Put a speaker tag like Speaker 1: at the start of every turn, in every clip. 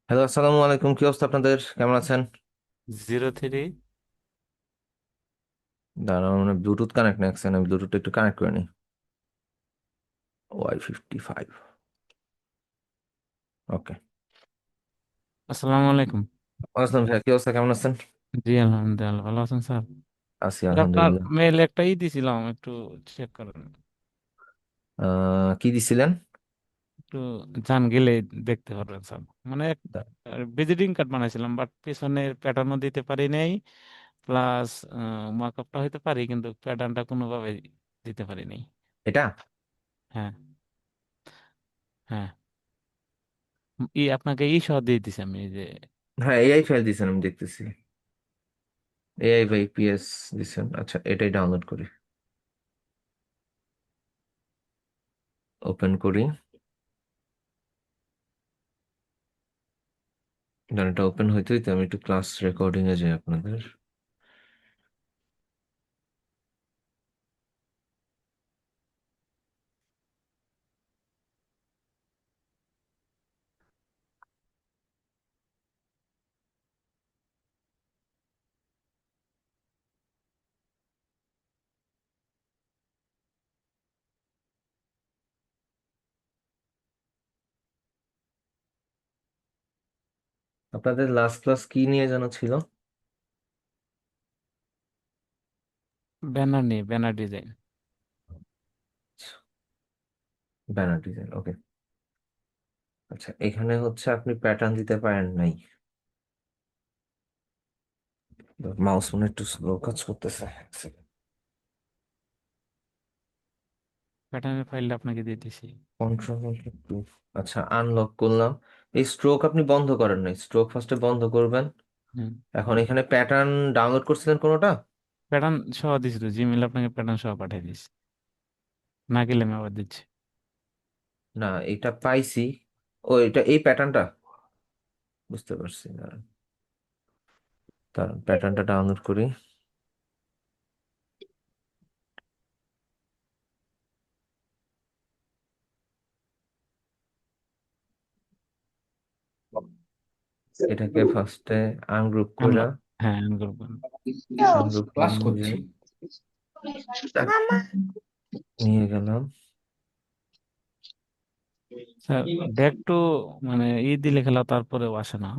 Speaker 1: Hello, আসসালামু আলাইকুম। কি অবস্থা আপনাদের? কেমন আছেন?
Speaker 2: 03।
Speaker 1: দাঁড়ান, মানে ব্লুটুথ কানেক্ট রাখছেন, আমি ব্লুটুথ একটু কানেক্ট করে নিই। Y55। ওকে।
Speaker 2: আসসালামু আলাইকুম।
Speaker 1: আসসালাম ভাইয়া, কি অবস্থা? কেমন আছেন?
Speaker 2: জি আলহামদুলিল্লাহ, ভালো আছেন স্যার?
Speaker 1: আছি
Speaker 2: স্যার, আপনার
Speaker 1: আলহামদুলিল্লাহ।
Speaker 2: মেইল একটা দিছিলাম, একটু চেক করেন।
Speaker 1: কি দিছিলেন?
Speaker 2: একটু জান গেলে দেখতে পারবেন স্যার। মানে
Speaker 1: দা-
Speaker 2: ভিজিটিং কার্ড বানাইছিলাম, বাট পিছনের প্যাটার্নও দিতে পারি নাই। প্লাস মার্কআপটা হইতে পারি, কিন্তু প্যাটার্নটা কোনোভাবে দিতে পারি নাই।
Speaker 1: এটা?
Speaker 2: হ্যাঁ, হ্যাঁ। আপনাকে সহ দিয়ে দিছি আমি, এই যে।
Speaker 1: হ্যাঁ, এআই ফাইল দিছেন, আমি দেখতেছি। এআই বাই পিএস দিছেন। আচ্ছা, এটাই ডাউনলোড করি, ওপেন করি। দেন এটা ওপেন হইতে হইতে আমি একটু ক্লাস রেকর্ডিং এ যাই আপনাদের। আপনাদের লাস্ট ক্লাস কি নিয়ে যেন ছিল?
Speaker 2: ব্যানার নিয়ে, ব্যানার ডিজাইন।
Speaker 1: ব্যানার ডিজাইন, ওকে। আচ্ছা, এখানে হচ্ছে আপনি প্যাটার্ন দিতে পারেন নাই। মাউস মনে হয় একটু স্লো কাজ করতেছে।
Speaker 2: প্যাটার্নের ফাইলটা আপনাকে দিয়ে দিছি।
Speaker 1: Control two. আচ্ছা, আনলক করলাম। এই স্ট্রোক আপনি বন্ধ করেন নাই, স্ট্রোক ফার্স্টে বন্ধ করবেন।
Speaker 2: হুম।
Speaker 1: এখন এখানে প্যাটার্ন ডাউনলোড করছিলেন কোনোটা?
Speaker 2: প্যাটার্ন সহ দিছি তো, জিমেল আপনাকে প্যাটার্ন সহ পাঠিয়ে দিছি। না গেলে আমি আবার দিচ্ছি।
Speaker 1: না, এটা পাইছি। ও, এটা এই প্যাটার্নটা বুঝতে পারছি না। তার প্যাটার্নটা ডাউনলোড করি। এটাকে ফার্স্টে আনগ্রুপ করে,
Speaker 2: আনলক। হ্যাঁ, আনগ্রুপ।
Speaker 1: আনগ্রুপ করে নিয়ে নিয়ে গেলাম।
Speaker 2: স্যার, ব্যাক টু, মানে দিলে খেলা তারপরেও আসে না।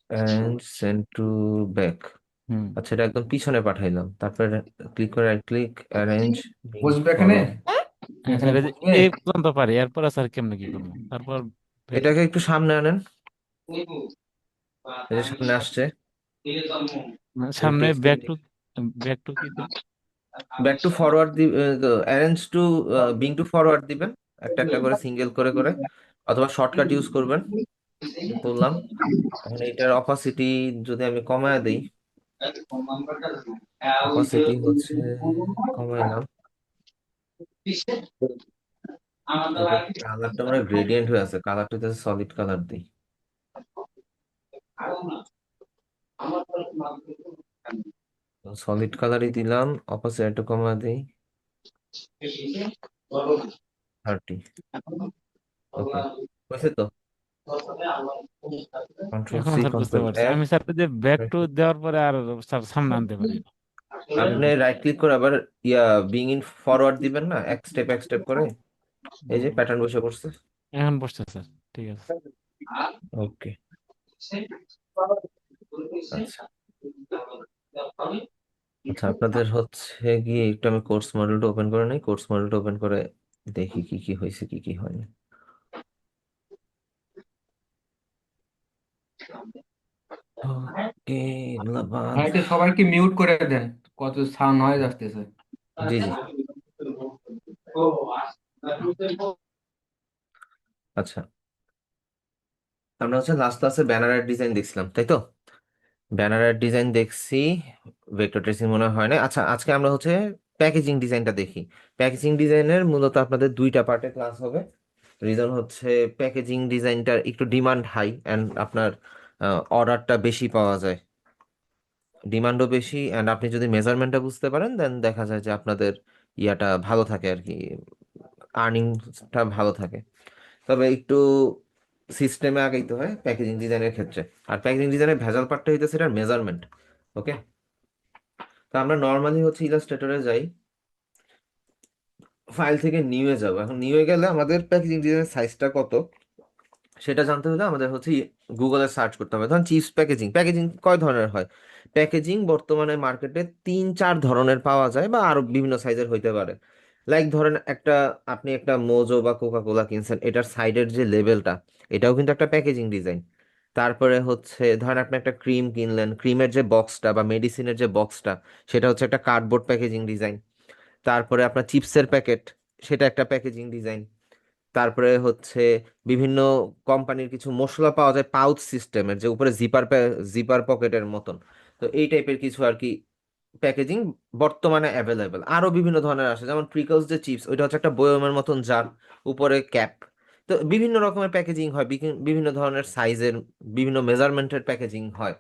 Speaker 1: And send to back.
Speaker 2: হুম।
Speaker 1: আচ্ছা, এটা একদম পিছনে পাঠাইলাম, তারপরে ক্লিক করে রাইট ক্লিক, অ্যারেঞ্জ
Speaker 3: বসবে এখানে।
Speaker 1: ফরওয়ার্ড।
Speaker 2: হ্যাঁ স্যার,
Speaker 3: এখানে বসবে।
Speaker 2: এই পর্যন্ত পারি, এরপরে স্যার কেমনে কি করবো তারপর? back-
Speaker 1: এটাকে একটু সামনে আনেন। এই যে সামনে আসছে।
Speaker 2: মানে
Speaker 1: এই
Speaker 2: সামনে
Speaker 1: টেক্সট,
Speaker 2: ব্যাক টু কি দিলে?
Speaker 1: Back to forward arrange two being to forward দিবেন, একটা একটা করে সিঙ্গেল করে করে, অথবা শর্টকাট ইউজ করবেন। আমি করলাম। এখন এটার অপাসিটি যদি আমি কমায় দিই, অপাসিটি হচ্ছে কমাইলাম। এটা কালারটা মানে গ্রেডিয়েন্ট হয়ে আছে, কালারটা হচ্ছে সলিড কালার দিই। সলিড কালারই দিলাম, অপাসিটি একটু কমায় দিই, 30। ওকে, হয়েছে তো? কন্ট্রোল
Speaker 2: এখন
Speaker 1: সি,
Speaker 2: স্যার বুঝতে
Speaker 1: কন্ট্রোল
Speaker 2: পারছি,
Speaker 1: এফ।
Speaker 2: আমি স্যার যে ব্যাক টু দেওয়ার পরে আর স্যার সামনে আনতে পারি না।
Speaker 1: আপনি রাইট ক্লিক করে আবার ইয়া বিং ইন ফরওয়ার্ড দিবেন না, এক স্টেপ করে। এই যে
Speaker 2: হুম,
Speaker 1: প্যাটার্ন বসে পড়ছে।
Speaker 2: এখন বসছে স্যার, ঠিক আছে।
Speaker 1: ওকে। আচ্ছা, আচ্ছা, আপনাদের হচ্ছে গিয়ে একটু আমি কোর্স মডেলটা ওপেন করে নিই, কোর্স মডেলটা ওপেন করে দেখি কি কি হয়েছে কি কি হয়নি। ওকে, ধন্যবাদ।
Speaker 3: ভাইটা সবাইকে মিউট করে দেন, কত সাউন্ড নয়েজ আসতেছে।
Speaker 1: জি জি। আচ্ছা, আমরা হচ্ছে লাস্ট ক্লাসে ব্যানারের ডিজাইন দেখছিলাম, তাই তো? ব্যানারের ডিজাইন দেখছি, ভেক্টর ট্রেসিং মনে হয় না। আচ্ছা, আজকে আমরা হচ্ছে প্যাকেজিং ডিজাইনটা দেখি। প্যাকেজিং ডিজাইনের মূলত আপনাদের দুইটা পার্টে ক্লাস হবে। রিজন হচ্ছে প্যাকেজিং ডিজাইনটার একটু ডিমান্ড হাই অ্যান্ড আপনার অর্ডারটা বেশি পাওয়া যায়, ডিমান্ডও বেশি, অ্যান্ড আপনি যদি মেজারমেন্টটা বুঝতে পারেন দেন দেখা যায় যে আপনাদের ইয়াটা ভালো থাকে আর কি, আর্নিংটা ভালো থাকে। তবে একটু সিস্টেমে আগাইতে হয় প্যাকেজিং ডিজাইনের ক্ষেত্রে। আর প্যাকেজিং ডিজাইনের ভেজাল পার্টটা হইতেছে এটার মেজারমেন্ট। ওকে, তো আমরা নর্মালি হচ্ছে ইলাস্ট্রেটরে যাই, ফাইল থেকে নিউয়ে যাবো। এখন নিউয়ে গেলে আমাদের প্যাকেজিং ডিজাইনের সাইজটা কত সেটা জানতে হলে আমাদের হচ্ছে গুগলে সার্চ করতে হবে। ধরুন চিপস প্যাকেজিং, প্যাকেজিং কয় ধরনের হয়? প্যাকেজিং বর্তমানে মার্কেটে 3-4 ধরনের পাওয়া যায়, বা আরো বিভিন্ন সাইজের হইতে পারে। লাইক ধরেন আপনি একটা মোজো বা কোকা কোলা কিনছেন, এটার সাইডের যে লেবেলটা, এটাও কিন্তু একটা প্যাকেজিং ডিজাইন। তারপরে হচ্ছে ধরেন আপনি একটা ক্রিম কিনলেন, ক্রিমের যে বক্সটা বা মেডিসিনের যে বক্সটা, সেটা হচ্ছে একটা কার্ডবোর্ড প্যাকেজিং ডিজাইন। তারপরে আপনার চিপসের প্যাকেট, সেটা একটা প্যাকেজিং ডিজাইন। তারপরে হচ্ছে বিভিন্ন কোম্পানির কিছু মশলা পাওয়া যায় পাউচ সিস্টেমের, যে উপরে জিপার পকেটের মতন। তো এই টাইপের কিছু আর কি প্যাকেজিং বর্তমানে অ্যাভেলেবেল। আরো বিভিন্ন ধরনের আসে, যেমন ট্রিকলস যে চিপস, ওইটা হচ্ছে একটা বয়মের মতন জার, উপরে ক্যাপ। তো বিভিন্ন রকমের প্যাকেজিং হয়, বিভিন্ন ধরনের সাইজের, বিভিন্ন মেজারমেন্টের প্যাকেজিং হয়।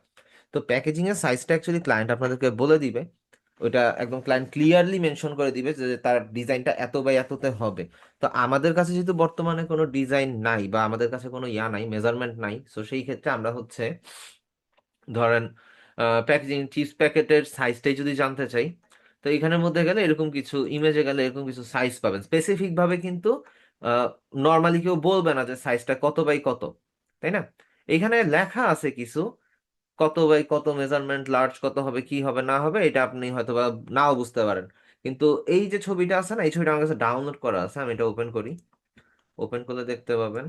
Speaker 1: তো প্যাকেজিং এর সাইজটা অ্যাকচুয়ালি ক্লায়েন্ট আপনাদেরকে বলে দিবে। ওইটা একদম ক্লায়েন্ট ক্লিয়ারলি মেনশন করে দিবে যে তার ডিজাইনটা এত বাই এততে হবে। তো আমাদের কাছে যেহেতু বর্তমানে কোনো ডিজাইন নাই, বা আমাদের কাছে কোনো নাই, মেজারমেন্ট নাই, তো সেই ক্ষেত্রে আমরা হচ্ছে ধরেন প্যাকেজিং চিপস প্যাকেটের সাইজটাই যদি জানতে চাই, তো এখানের মধ্যে গেলে এরকম কিছু ইমেজে গেলে এরকম কিছু সাইজ পাবেন স্পেসিফিক ভাবে, কিন্তু নর্মালি কেউ বলবে না যে সাইজটা কত বাই কত, তাই না? এখানে লেখা আছে কিছু, কত বাই কত মেজারমেন্ট, লার্জ কত হবে, কি হবে না হবে, এটা আপনি হয়তো বা নাও বুঝতে পারেন। কিন্তু এই যে ছবিটা আছে না, এই ছবিটা আমার কাছে ডাউনলোড করা আছে, আমি এটা ওপেন করি। ওপেন করলে দেখতে পাবেন,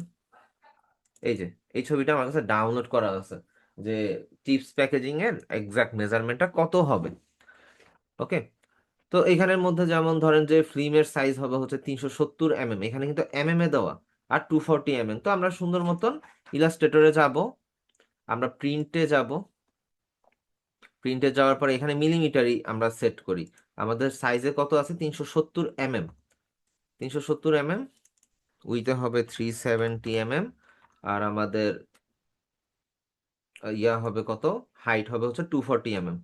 Speaker 1: এই যে এই ছবিটা আমার কাছে ডাউনলোড করা আছে, যে চিপস প্যাকেজিং এর এক্সাক্ট মেজারমেন্টটা কত হবে। ওকে, তো এখানের মধ্যে যেমন ধরেন যে ফিল্মের সাইজ হবে হচ্ছে 370 mm, এখানে কিন্তু এ দেওয়া, আর 240 mm। তো আমরা সুন্দর মতন ইলাস্ট্রেটরে যাব, আমরা প্রিন্টে যাব। প্রিন্টে যাওয়ার পরে এখানে মিলিমিটারই আমরা সেট করি। আমাদের সাইজে কত আছে? 370 mm। 370 mm, উইতে হবে 370 mm। আর আমাদের হবে কত, হাইট হবে হচ্ছে 240 mm।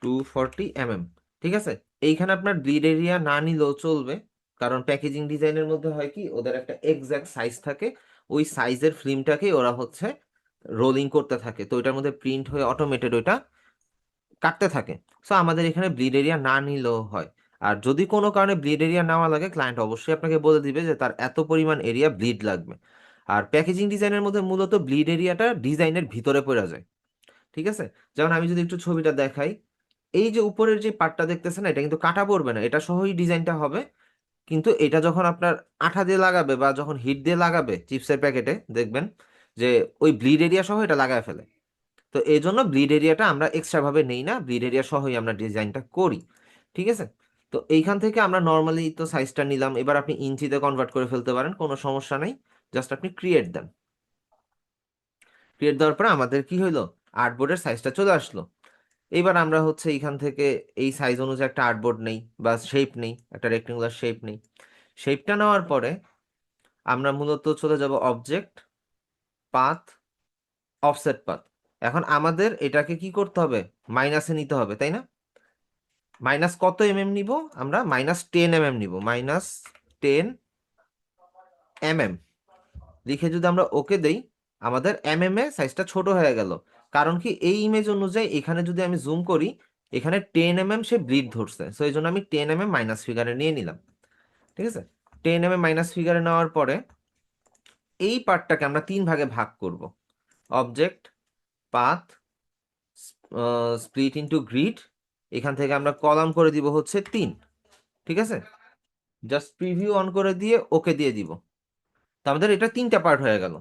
Speaker 1: 240 mm, ঠিক আছে। এইখানে আপনার ব্লিড এরিয়া না নিলেও চলবে, কারণ প্যাকেজিং ডিজাইনের মধ্যে হয় কি, ওদের একটা এক্সাক্ট সাইজ থাকে, ওই সাইজের ফিল্মটাকে ওরা হচ্ছে রোলিং করতে থাকে, তো ওইটার মধ্যে প্রিন্ট হয়ে অটোমেটেড ওইটা কাটতে থাকে। সো আমাদের এখানে ব্লিড এরিয়া না নিলেও হয়। আর যদি কোনো কারণে ব্লিড এরিয়া নেওয়া লাগে, ক্লায়েন্ট অবশ্যই আপনাকে বলে দিবে যে তার এত পরিমাণ এরিয়া ব্লিড লাগবে। আর প্যাকেজিং ডিজাইনের মধ্যে মূলত ব্লিড এরিয়াটা ডিজাইনের ভিতরে পড়ে যায়, ঠিক আছে। যেমন আমি যদি একটু ছবিটা দেখাই, এই যে উপরের যে পার্টটা দেখতেছেন, এটা কিন্তু কাটা পড়বে না, এটা সহই ডিজাইনটা হবে। কিন্তু এটা যখন আপনার আঠা দিয়ে লাগাবে বা যখন হিট দিয়ে লাগাবে চিপসের প্যাকেটে, দেখবেন যে ওই ব্লিড এরিয়া সহ এটা লাগায় ফেলে। তো এই জন্য ব্লিড এরিয়াটা আমরা এক্সট্রা ভাবে নেই না, ব্লিড এরিয়া সহই আমরা ডিজাইনটা করি, ঠিক আছে। তো এইখান থেকে আমরা নর্মালি তো সাইজটা নিলাম, এবার আপনি ইঞ্চিতে কনভার্ট করে ফেলতে পারেন, কোনো সমস্যা নেই। জাস্ট আপনি ক্রিয়েট দেন। ক্রিয়েট দেওয়ার পরে আমাদের কি হইলো, আর্টবোর্ডের সাইজটা চলে আসলো। এইবার আমরা হচ্ছে এইখান থেকে এই সাইজ অনুযায়ী একটা আর্টবোর্ড নেই, বা শেপ নেই, একটা রেক্টেঙ্গুলার শেপ নেই। শেপটা নেওয়ার পরে আমরা মূলত চলে যাব অবজেক্ট, পাথ, অফসেট পাথ। এখন আমাদের এটাকে কি করতে হবে, মাইনাসে নিতে হবে, তাই না? মাইনাস কত নিব? আমরা -10 mm নিব, -10 mm লিখে যদি আমরা ওকে দেই, আমাদের এ সাইজটা ছোট হয়ে গেল। কারণ কি, এই ইমেজ অনুযায়ী এখানে যদি আমি জুম করি, এখানে 10 mm সে ব্লিড ধরছে, সো এই জন্য আমি 10 mm মাইনাস ফিগারে নিয়ে নিলাম, ঠিক আছে। 10 mm মাইনাস ফিগারে নেওয়ার পরে এই পার্টটাকে আমরা 3 ভাগে ভাগ করব। Object, path, split into grid. এখান থেকে আমরা কলাম করে দিব হচ্ছে 3, ঠিক আছে। জাস্ট প্রিভিউ অন করে দিয়ে ওকে দিয়ে দিব। তো আমাদের এটা 3টা পার্ট হয়ে গেল,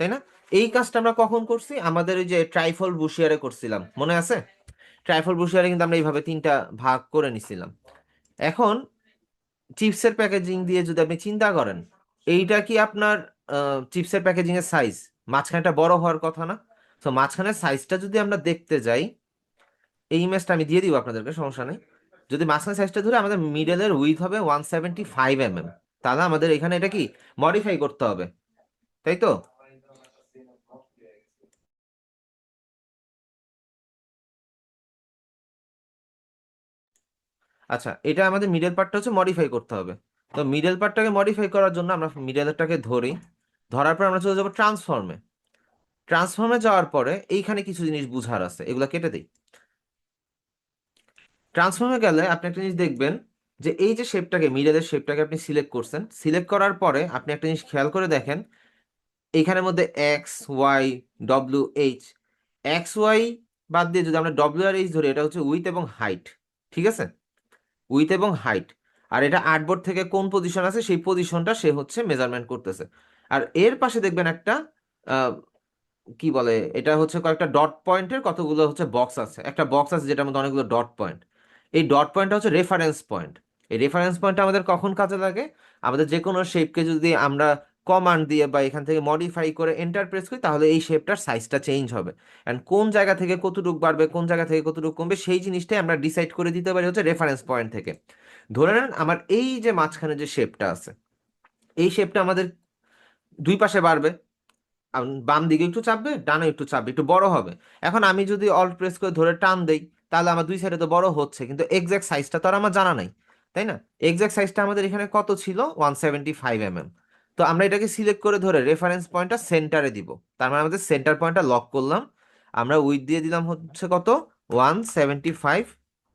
Speaker 1: তাই না? এই কাজটা আমরা কখন করছি? আমাদের ওই যে ট্রাইফল বুশিয়ারে করছিলাম, মনে আছে? ট্রাইফল বুশিয়ারে কিন্তু আমরা এইভাবে 3টা ভাগ করে নিছিলাম। এখন চিপসের প্যাকেজিং দিয়ে যদি আপনি চিন্তা করেন, এইটা কি আপনার চিপসের প্যাকেজিং এর সাইজ, মাঝখানেটা বড় হওয়ার কথা না? তো মাঝখানের সাইজটা যদি আমরা দেখতে যাই, এই ইমেজটা আমি দিয়ে দিব আপনাদেরকে, সমস্যা নেই। যদি মাঝখানে সাইজটা ধরে, আমাদের মিডলের উইথ হবে 175 mm, তাহলে আমাদের এখানে এটা কি মডিফাই করতে হবে, তাই তো? আচ্ছা, এটা আমাদের মিডল পার্টটা হচ্ছে মডিফাই করতে হবে। তো মিডল পার্টটাকে মডিফাই করার জন্য আমরা মিডলটাকে ধরি, ধরার পর আমরা চলে যাবো ট্রান্সফর্মে। ট্রান্সফর্মে যাওয়ার পরে এইখানে কিছু জিনিস বুঝার আছে, এগুলো কেটে দিই। ট্রান্সফর্মে গেলে আপনি একটা জিনিস দেখবেন যে এই যে শেপটাকে, মিডলের শেপটাকে আপনি সিলেক্ট করছেন, সিলেক্ট করার পরে আপনি একটা জিনিস খেয়াল করে দেখেন, এইখানের মধ্যে X Y W H, X Y বাদ দিয়ে যদি আমরা ডব্লিউ আর এইচ ধরি, এটা হচ্ছে উইথ এবং হাইট, ঠিক আছে, উইথ এবং হাইট। আর এটা আর্টবোর্ড থেকে কোন পজিশন আছে সেই পজিশনটা সে হচ্ছে মেজারমেন্ট করতেছে। আর এর পাশে দেখবেন একটা কি বলে, এটা হচ্ছে কয়েকটা ডট পয়েন্টের কতগুলো হচ্ছে বক্স আছে, একটা বক্স আছে যেটার মধ্যে অনেকগুলো ডট পয়েন্ট। এই ডট পয়েন্টটা হচ্ছে রেফারেন্স পয়েন্ট। এই রেফারেন্স পয়েন্টটা আমাদের কখন কাজে লাগে? আমাদের যে কোনো শেপকে যদি আমরা কমান্ড দিয়ে বা এখান থেকে মডিফাই করে এন্টার প্রেস করি, তাহলে এই শেপটার সাইজটা চেঞ্জ হবে। অ্যান্ড কোন জায়গা থেকে কতটুকু বাড়বে, কোন জায়গা থেকে কতটুকু কমবে, সেই জিনিসটাই আমরা ডিসাইড করে দিতে পারি হচ্ছে রেফারেন্স পয়েন্ট থেকে। ধরে নেন আমার এই যে মাঝখানে যে শেপটা আছে, এই শেপটা আমাদের দুই পাশে বাড়বে, বাম দিকে একটু চাপবে, ডানে একটু চাপবে, একটু বড় হবে। এখন আমি যদি অল্ট প্রেস করে ধরে টান দেই, তাহলে আমার দুই সাইডে তো বড় হচ্ছে, কিন্তু এক্সাক্ট সাইজটা তো আর আমার জানা নাই, তাই না? এক্সাক্ট সাইজটা আমাদের এখানে কত ছিল? 175 mm। তো আমরা এটাকে সিলেক্ট করে ধরে রেফারেন্স পয়েন্টটা সেন্টারে দিব। তার মানে আমাদের সেন্টার পয়েন্টটা লক করলাম। আমরা উইথ দিয়ে দিলাম হচ্ছে কত? 175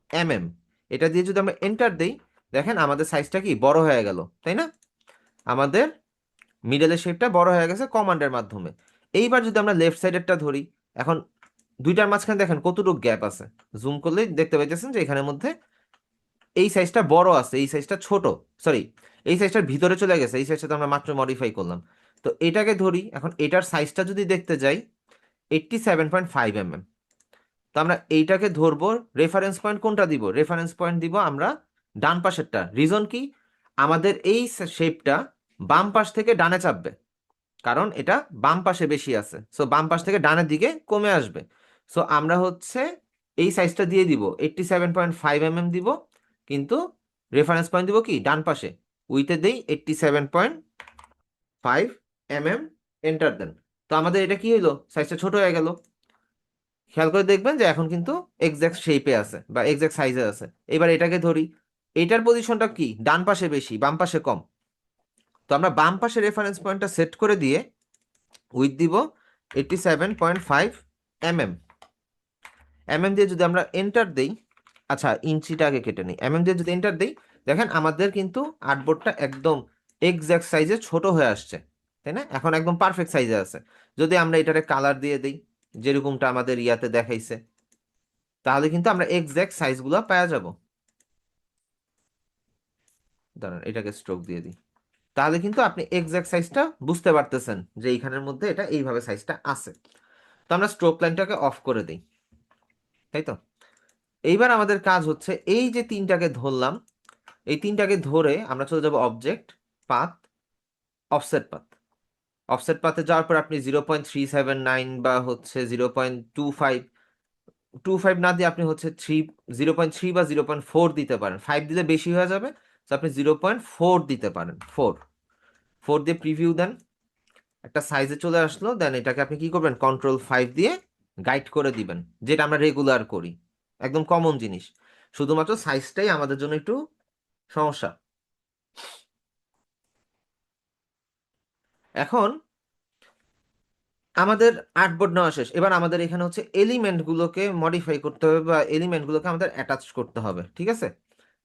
Speaker 1: mm। এটা দিয়ে যদি আমরা এন্টার দেই, দেখেন আমাদের সাইজটা কি বড় হয়ে গেল, তাই না? আমাদের মিডলের শেপটা বড় হয়ে গেছে কমান্ডের মাধ্যমে। এইবার যদি আমরা লেফট সাইডেরটা ধরি, এখন দুইটার মাঝখানে দেখেন কতটুকু গ্যাপ আছে। জুম করলে দেখতে পাইতেছেন যে এখানের মধ্যে এই সাইজটা বড় আছে, এই সাইজটা ছোট, সরি, এই সাইজটার ভিতরে চলে গেছে, এই সাইজটা তো আমরা মাত্র মডিফাই করলাম। তো এটাকে ধরি, এখন এটার সাইজটা যদি দেখতে যাই 87.5 mm। তো আমরা এইটাকে ধরবো, রেফারেন্স পয়েন্ট কোনটা দিব? রেফারেন্স পয়েন্ট দিব আমরা ডান পাশেরটা। রিজন কি? আমাদের এই শেপটা বাম পাশ থেকে ডানে চাপবে, কারণ এটা বাম পাশে বেশি আছে, সো বাম পাশ থেকে ডানের দিকে কমে আসবে। সো আমরা হচ্ছে এই সাইজটা দিয়ে দিব, 87.5 mm দিব, কিন্তু রেফারেন্স পয়েন্ট দিব কি ডান পাশে, উইথে দেই 87.5 mm, এন্টার দেন। তো আমাদের এটা কি হইলো? সাইজটা ছোট হয়ে গেল। খেয়াল করে দেখবেন যে এখন কিন্তু এক্সাক্ট শেপে আছে বা এক্সাক্ট সাইজে আছে। এবার এটাকে ধরি, এটার পজিশনটা কি ডান পাশে বেশি, বাম পাশে কম। তো আমরা বাম পাশে রেফারেন্স পয়েন্টটা সেট করে দিয়ে উইথ দিব 87.5 mm। দিয়ে যদি আমরা এন্টার দেই, আচ্ছা ইঞ্চিটা আগে কেটে নিই, দিয়ে যদি এন্টার দেই, দেখেন আমাদের কিন্তু আর্টবোর্ডটা একদম এক্সাক্ট সাইজে ছোট হয়ে আসছে, তাই না? এখন একদম পারফেক্ট সাইজে আছে। যদি আমরা এটারে কালার দিয়ে দিই, যেরকমটা আমাদের ইয়াতে দেখাইছে, তাহলে কিন্তু আমরা এক্সাক্ট সাইজগুলো পাওয়া যাব। দাঁড়ান এটাকে স্ট্রোক দিয়ে দিই, তাহলে কিন্তু আপনি এক্সাক্ট সাইজটা বুঝতে পারতেছেন যে এইখানের মধ্যে এটা এইভাবে সাইজটা আছে। তো আমরা স্ট্রোক লাইনটাকে অফ করে দিই, তাই তো? এইবার আমাদের কাজ হচ্ছে এই যে তিনটাকে ধরলাম, এই তিনটাকে ধরে আমরা চলে যাব object, path, offset path. Offset পাথে যাওয়ার পর আপনি 0.379 বা হচ্ছে 0.25 না দিয়ে আপনি হচ্ছে 0.3 বা 0.4 দিতে পারেন। 5 দিলে বেশি হয়ে যাবে, তো আপনি 0.4 দিতে পারেন। 4 দিয়ে প্রিভিউ দেন, একটা সাইজে চলে আসলো। দেন এটাকে আপনি কি করবেন? Ctrl+5 দিয়ে গাইড করে দিবেন, যেটা আমরা রেগুলার করি, একদম কমন জিনিস। শুধুমাত্র সাইজটাই আমাদের জন্য একটু সমস্যা। এখন আমাদের আর্টবোর্ড নেওয়া শেষ, এবার আমাদের এখানে হচ্ছে এলিমেন্ট গুলোকে মডিফাই করতে হবে বা এলিমেন্ট গুলোকে আমাদের অ্যাটাচ করতে হবে, ঠিক আছে?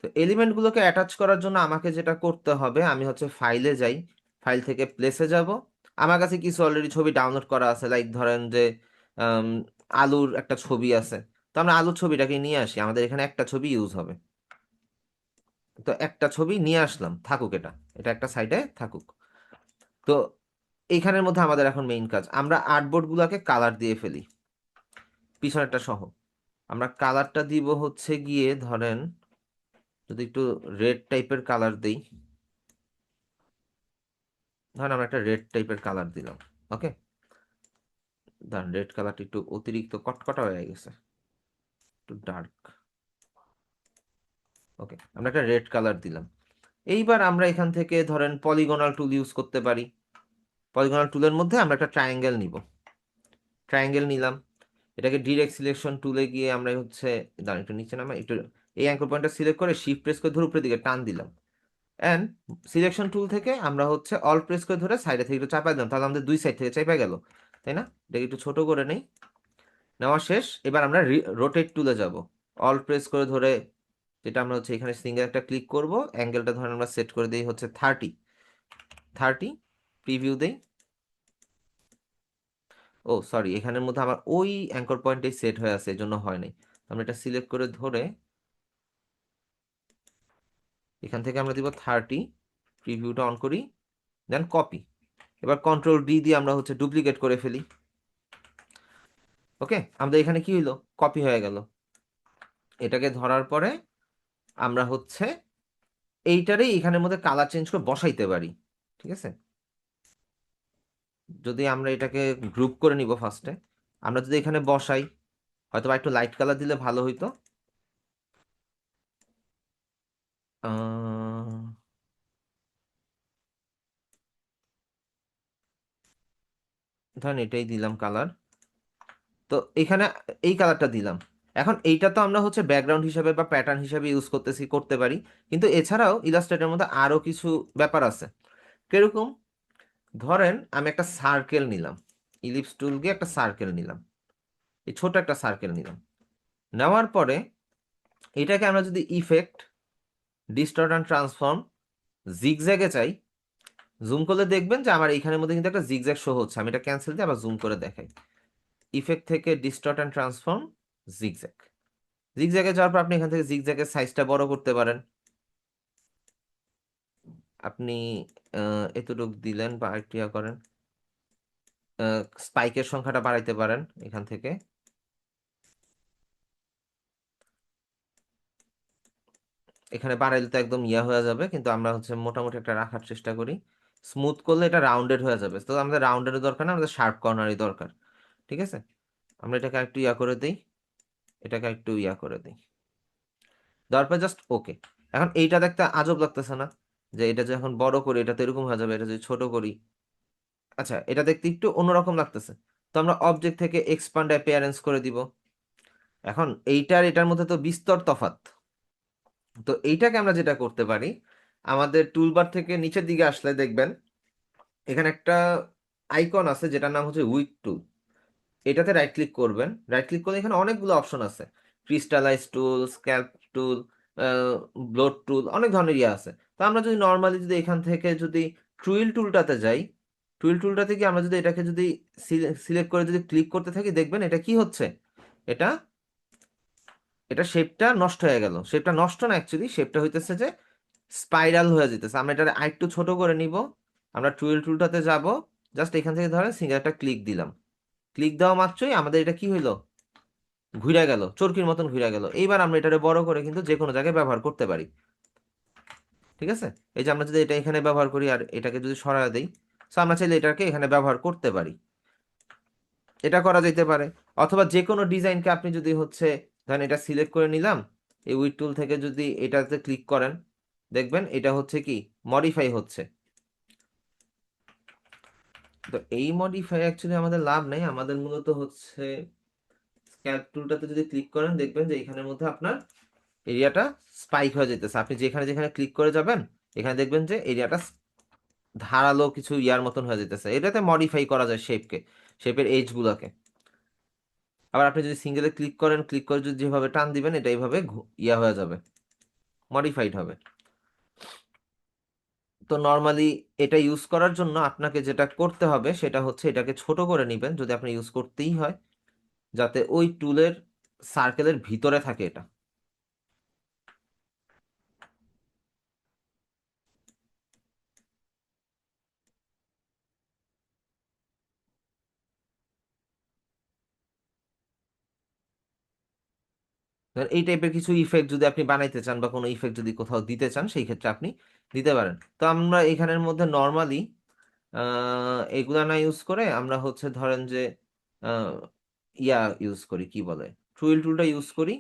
Speaker 1: তো এলিমেন্ট গুলোকে অ্যাটাচ করার জন্য আমাকে যেটা করতে হবে, আমি হচ্ছে ফাইলে যাই, ফাইল থেকে প্লেসে যাব। আমার কাছে কিছু অলরেডি ছবি ডাউনলোড করা আছে, লাইক ধরেন যে আম, আলুর একটা ছবি আছে। তো আমরা আলুর ছবিটাকে নিয়ে আসি, আমাদের এখানে একটা ছবি ইউজ হবে। তো একটা ছবি নিয়ে আসলাম, থাকুক, এটা এটা একটা সাইডে থাকুক। তো এইখানের মধ্যে আমাদের এখন মেইন কাজ, আমরা আর্টবোর্ড গুলাকে কালার দিয়ে ফেলি, পিছনেরটা সহ। আমরা কালারটা দিব হচ্ছে গিয়ে ধরেন যদি একটু রেড টাইপের কালার দেই, ধরেন আমরা একটা রেড টাইপের কালার দিলাম, ওকে? ধরেন রেড কালারটা একটু অতিরিক্ত কটকটা হয়ে গেছে, একটু ডার্ক, ওকে, আমরা একটা রেড কালার দিলাম। এইবার আমরা এখান থেকে ধরেন পলিগনাল টুল ইউজ করতে পারি। পলিগনাল টুলের মধ্যে আমরা একটা ট্রায়াঙ্গেল নিব, ট্রায়াঙ্গেল নিলাম। এটাকে ডিরেক্ট সিলেকশন টুলে গিয়ে আমরা হচ্ছে, দাঁড়ান একটু নিচে নামা, একটু এই অ্যাঙ্কর পয়েন্টটা সিলেক্ট করে শিফট প্রেস করে ধরে উপরের দিকে টান দিলাম। অ্যান্ড সিলেকশন টুল থেকে আমরা হচ্ছে অল প্রেস করে ধরে সাইডে থেকে একটু চাপাই দিলাম, তাহলে আমাদের দুই সাইড থেকে চাপা গেল, তাই না? এটাকে একটু ছোট করে নেই। নেওয়া শেষ। এবার আমরা রোটেট টুলে যাব। অল প্রেস করে ধরে, যেটা আমরা হচ্ছে এখানে সিঙ্গেল একটা ক্লিক করব, অ্যাঙ্গেলটা ধরে আমরা সেট করে দিই হচ্ছে 30, প্রিভিউ দেই। ও সরি, এখানের মধ্যে আমার ওই অ্যাঙ্কর পয়েন্টটাই সেট হয়ে আছে, এজন্য হয় নাই। আমরা এটা সিলেক্ট করে ধরে এখান থেকে আমরা দিব 30, প্রিভিউটা অন করি, দেন কপি। এবার কন্ট্রোল ডি দিয়ে আমরা হচ্ছে ডুপ্লিকেট করে ফেলি। ওকে, আমাদের এখানে কি হইলো, কপি হয়ে গেল। এটাকে ধরার পরে আমরা হচ্ছে এইটারই এখানের মধ্যে কালার চেঞ্জ করে বসাইতে পারি। ঠিক আছে, যদি আমরা এটাকে গ্রুপ করে নিব ফার্স্টে, আমরা যদি এখানে বসাই, হয়তো বা একটু লাইট কালার দিলে ভালো হইতো। আহ, ধরেন এটাই দিলাম কালার। তো এখানে এই কালারটা দিলাম। এখন এইটা তো আমরা হচ্ছে ব্যাকগ্রাউন্ড হিসাবে বা প্যাটার্ন হিসাবে ইউজ করতে পারি, কিন্তু এছাড়াও ইলাস্ট্রেটের মধ্যে আরো কিছু ব্যাপার আছে। কিরকম? ধরেন আমি একটা সার্কেল নিলাম, ইলিপস টুল দিয়ে একটা সার্কেল নিলাম, এই ছোট একটা সার্কেল নিলাম। নেওয়ার পরে এটাকে আমরা যদি ইফেক্ট, ডিস্টর্ট অ্যান্ড ট্রান্সফর্ম, জিগজ্যাগে চাই, জুম করলে দেখবেন যে আমার এইখানের মধ্যে কিন্তু একটা জিগজ্যাগ শো হচ্ছে। আমি এটা ক্যান্সেল দিয়ে আবার জুম করে দেখাই। ইফেক্ট থেকে ডিস্টর্ট অ্যান্ড ট্রান্সফর্ম, জিগজ্যাগ। জিগজ্যাগে যাওয়ার পর আপনি এখান থেকে জিগজ্যাগের সাইজটা বড় করতে পারেন। আপনি এতটুকু দিলেন বা একটু ইয়া করেন, স্পাইকের সংখ্যাটা বাড়াইতে পারেন এখান থেকে। এখানে বাড়াইলে তো একদম ইয়া হয়ে যাবে, কিন্তু আমরা হচ্ছে মোটামুটি একটা রাখার চেষ্টা করি। স্মুথ করলে এটা রাউন্ডেড হয়ে যাবে, তো আমাদের রাউন্ডের দরকার না, আমাদের শার্প কর্নারই দরকার। ঠিক আছে, আমরা এটাকে একটু ইয়া করে দিই, এটাকে একটু ইয়া করে দিই, দেওয়ার পর জাস্ট ওকে। এখন এইটা দেখতে আজব লাগতেছে না, যে এটা যে এখন বড় করি এটা তো এরকম হয়ে যাবে, এটা যদি ছোট করি, আচ্ছা এটা দেখতে একটু অন্যরকম লাগতেছে। তো আমরা অবজেক্ট থেকে এক্সপান্ড অ্যাপিয়ারেন্স করে দিব। এখন এইটার এটার মধ্যে তো বিস্তর তফাৎ। তো এইটাকে আমরা যেটা করতে পারি, আমাদের টুলবার থেকে নিচের দিকে আসলে দেখবেন এখানে একটা আইকন আছে যেটার নাম হচ্ছে উইড টুল। এটাতে রাইট ক্লিক করবেন। রাইট ক্লিক করলে এখানে অনেকগুলো অপশন আছে, ক্রিস্টালাইজ টুল, স্ক্যাল্প টুল, ব্লোড টুল, অনেক ধরনের ইয়ে আছে। তো আমরা যদি নর্মালি যদি এখান থেকে যদি টুইল টুলটাতে যাই, টুইল টুলটাতে গিয়ে আমরা যদি এটাকে যদি সিলেক্ট করে যদি ক্লিক করতে থাকি, দেখবেন এটা কি হচ্ছে, এটা এটা শেপটা নষ্ট হয়ে গেল। শেপটা নষ্ট না, অ্যাকচুয়ালি শেপটা হইতেছে যে স্পাইরাল হয়ে যেতেছে। আমরা এটা আরেকটু ছোট করে নিব। আমরা টুইল টুলটাতে যাব, জাস্ট এখান থেকে ধরেন সিঙ্গেল একটা ক্লিক দিলাম। ক্লিক দেওয়া মাত্রই আমাদের এটা কি হইলো, ঘুরে গেল, চরকির মতন ঘুরে গেল। এইবার আমরা এটারে বড় করে কিন্তু যে কোনো জায়গায় ব্যবহার করতে পারি। ঠিক আছে, এই যে আমরা যদি এটা এখানে ব্যবহার করি আর এটাকে যদি সরায় দেই, তো আমরা চাইলে এটাকে এখানে ব্যবহার করতে পারি। এটা করা যেতে পারে। অথবা যে কোনো ডিজাইনকে আপনি যদি হচ্ছে, ধরেন এটা সিলেক্ট করে নিলাম, এই উইড টুল থেকে যদি এটাতে ক্লিক করেন, দেখবেন এটা হচ্ছে কি মডিফাই হচ্ছে। তো এই মডিফাই অ্যাকচুয়ালি আমাদের লাভ নাই, আমাদের মূলত হচ্ছে স্ক্যালপ টুলটাতে যদি ক্লিক করেন, দেখবেন যে এখানের মধ্যে আপনার এরিয়াটা স্পাইক হয়ে যেতেছে। আপনি যেখানে যেখানে ক্লিক করে যাবেন, এখানে দেখবেন যে এরিয়াটা ধারালো কিছু ইয়ার মতন হয়ে যেতেছে। এটাতে মডিফাই করা যায় শেপকে, শেপের এজ গুলাকে। আবার আপনি যদি সিঙ্গেলে ক্লিক করেন, ক্লিক করে যদি যেভাবে টান দিবেন, এটা এইভাবে ইয়া হয়ে যাবে, মডিফাইড হবে। তো নর্মালি এটা ইউজ করার জন্য আপনাকে যেটা করতে হবে সেটা হচ্ছে এটাকে ছোট করে নেবেন, যদি আপনি ইউজ করতেই হয়, যাতে ওই টুলের সার্কেলের ভিতরে থাকে এটা। ধরেন এই টাইপের কিছু ইফেক্ট যদি আপনি বানাইতে চান বা কোনো ইফেক্ট যদি কোথাও দিতে চান, সেই ক্ষেত্রে আপনি দিতে পারেন। তো আমরা এখানের মধ্যে নর্মালি এগুলা না ইউজ করে আমরা হচ্ছে ধরেন যে আহ, ইয়া ইউজ করি, কি বলে, টুইল টুলটা ইউজ করি।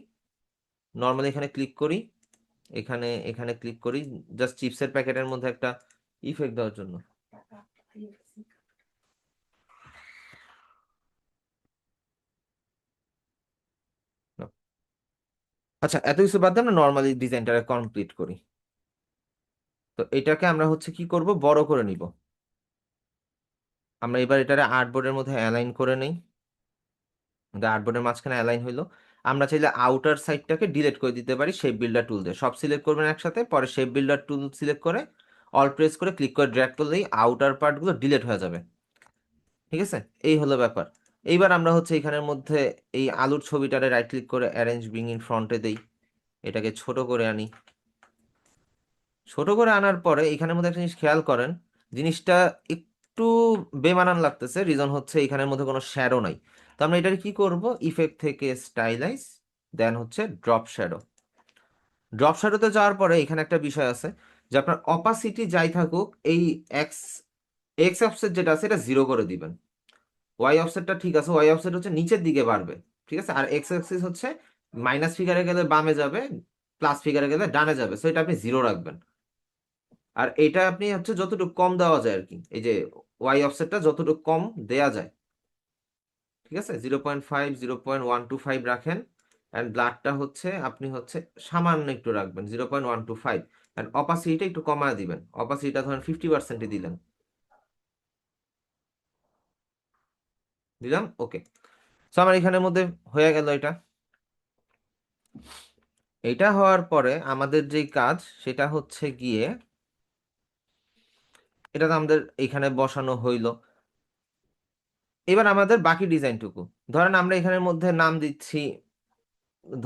Speaker 1: নর্মালি এখানে ক্লিক করি, এখানে এখানে ক্লিক করি, জাস্ট চিপসের প্যাকেটের মধ্যে একটা ইফেক্ট দেওয়ার জন্য। আচ্ছা, এত কিছু বাদ দিয়ে আমরা নর্মালি ডিজাইনটা কমপ্লিট করি। তো এটাকে আমরা হচ্ছে কি করব, বড় করে নিব। আমরা এবার এটারে আর্টবোর্ডের মধ্যে অ্যালাইন করে নেই। আর্টবোর্ডের মাঝখানে অ্যালাইন হইলো। আমরা চাইলে আউটার সাইডটাকে ডিলিট করে দিতে পারি শেপ বিল্ডার টুল দিয়ে। সব সিলেক্ট করবেন একসাথে, পরে শেপ বিল্ডার টুল সিলেক্ট করে অল প্রেস করে ক্লিক করে ড্র্যাগ করলেই আউটার পার্টগুলো ডিলিট হয়ে যাবে। ঠিক আছে, এই হলো ব্যাপার। এইবার আমরা হচ্ছে এখানের মধ্যে এই আলুর ছবিটারে রাইট ক্লিক করে অ্যারেঞ্জ ব্রিং ইন ফ্রন্টে দেই, এটাকে ছোট করে আনি। ছোট করে আনার পরে এখানের মধ্যে একটা জিনিস খেয়াল করেন, জিনিসটা একটু বেমানান লাগতেছে, রিজন হচ্ছে এখানের মধ্যে কোনো শ্যাডো নাই। তো আমরা এটার কি করব, ইফেক্ট থেকে স্টাইলাইজ, দেন হচ্ছে ড্রপ শ্যাডো। ড্রপ শ্যাডোতে যাওয়ার পরে এখানে একটা বিষয় আছে যে আপনার অপাসিটি যাই থাকুক, এই এক্স এক্স অফসেট যেটা আছে এটা 0 করে দিবেন। ওয়াই অফসেটটা ঠিক আছে, ওয়াই অফসেট হচ্ছে নিচের দিকে বাড়বে। ঠিক আছে, আর এক্স অ্যাক্সিস হচ্ছে মাইনাস ফিগারে গেলে বামে যাবে, প্লাস ফিগারে গেলে ডানে যাবে, সো এটা আপনি 0 রাখবেন। আর এটা আপনি হচ্ছে যতটুকু কম দেওয়া যায় আর কি, এই যে ওয়াই অফসেটটা যতটুকু কম দেয়া যায়। ঠিক আছে, 0.5 0.125 রাখেন। অ্যান্ড ব্লাডটা হচ্ছে আপনি হচ্ছে সামান্য একটু রাখবেন, 0.125। অ্যান্ড অপাসিটিটা একটু কমায় দিবেন, অপাসিটিটা ধরেন 50% দিলেন, দিলাম, ওকে। সো আমার এখানের মধ্যে হয়ে গেল এটা। এটা হওয়ার পরে আমাদের যেই কাজ সেটা হচ্ছে গিয়ে, এটা তো আমাদের এখানে বসানো হইলো। এবার আমাদের বাকি ডিজাইনটুকু, ধরেন আমরা এখানের মধ্যে নাম দিচ্ছি,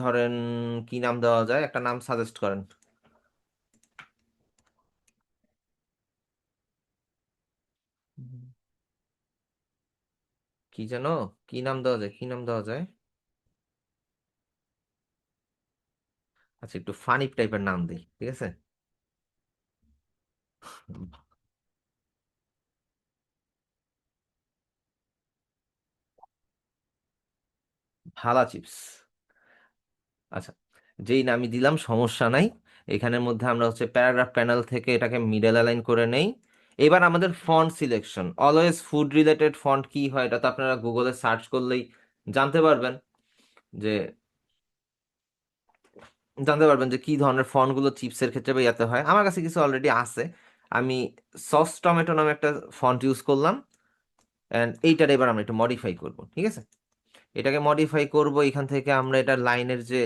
Speaker 1: ধরেন কি নাম দেওয়া যায়, একটা নাম সাজেস্ট করেন। হুম, কি যেন, কি নাম দেওয়া যায়, কি নাম দেওয়া যায়? আচ্ছা, একটু ফানি টাইপের নাম দিই, ঠিক আছে। ভালা চিপস। আচ্ছা, যেই নামই দিলাম সমস্যা নাই। এখানের মধ্যে আমরা হচ্ছে প্যারাগ্রাফ প্যানেল থেকে এটাকে মিডল অ্যালাইন করে নেই। এবার আমাদের font selection, always food related font কি হয় এটা তো আপনারা গুগলে সার্চ করলেই জানতে পারবেন, যে কি ধরনের ফন্টগুলো চিপসের ক্ষেত্রে বা ইয়াতে হয়। আমার কাছে কিছু অলরেডি আছে, আমি সস টমেটো নামে একটা ফন্ট ইউজ করলাম। অ্যান্ড এইটার এবার আমরা একটু মডিফাই করব, ঠিক আছে। এটাকে মডিফাই করব, এখান থেকে আমরা এটা লাইনের যে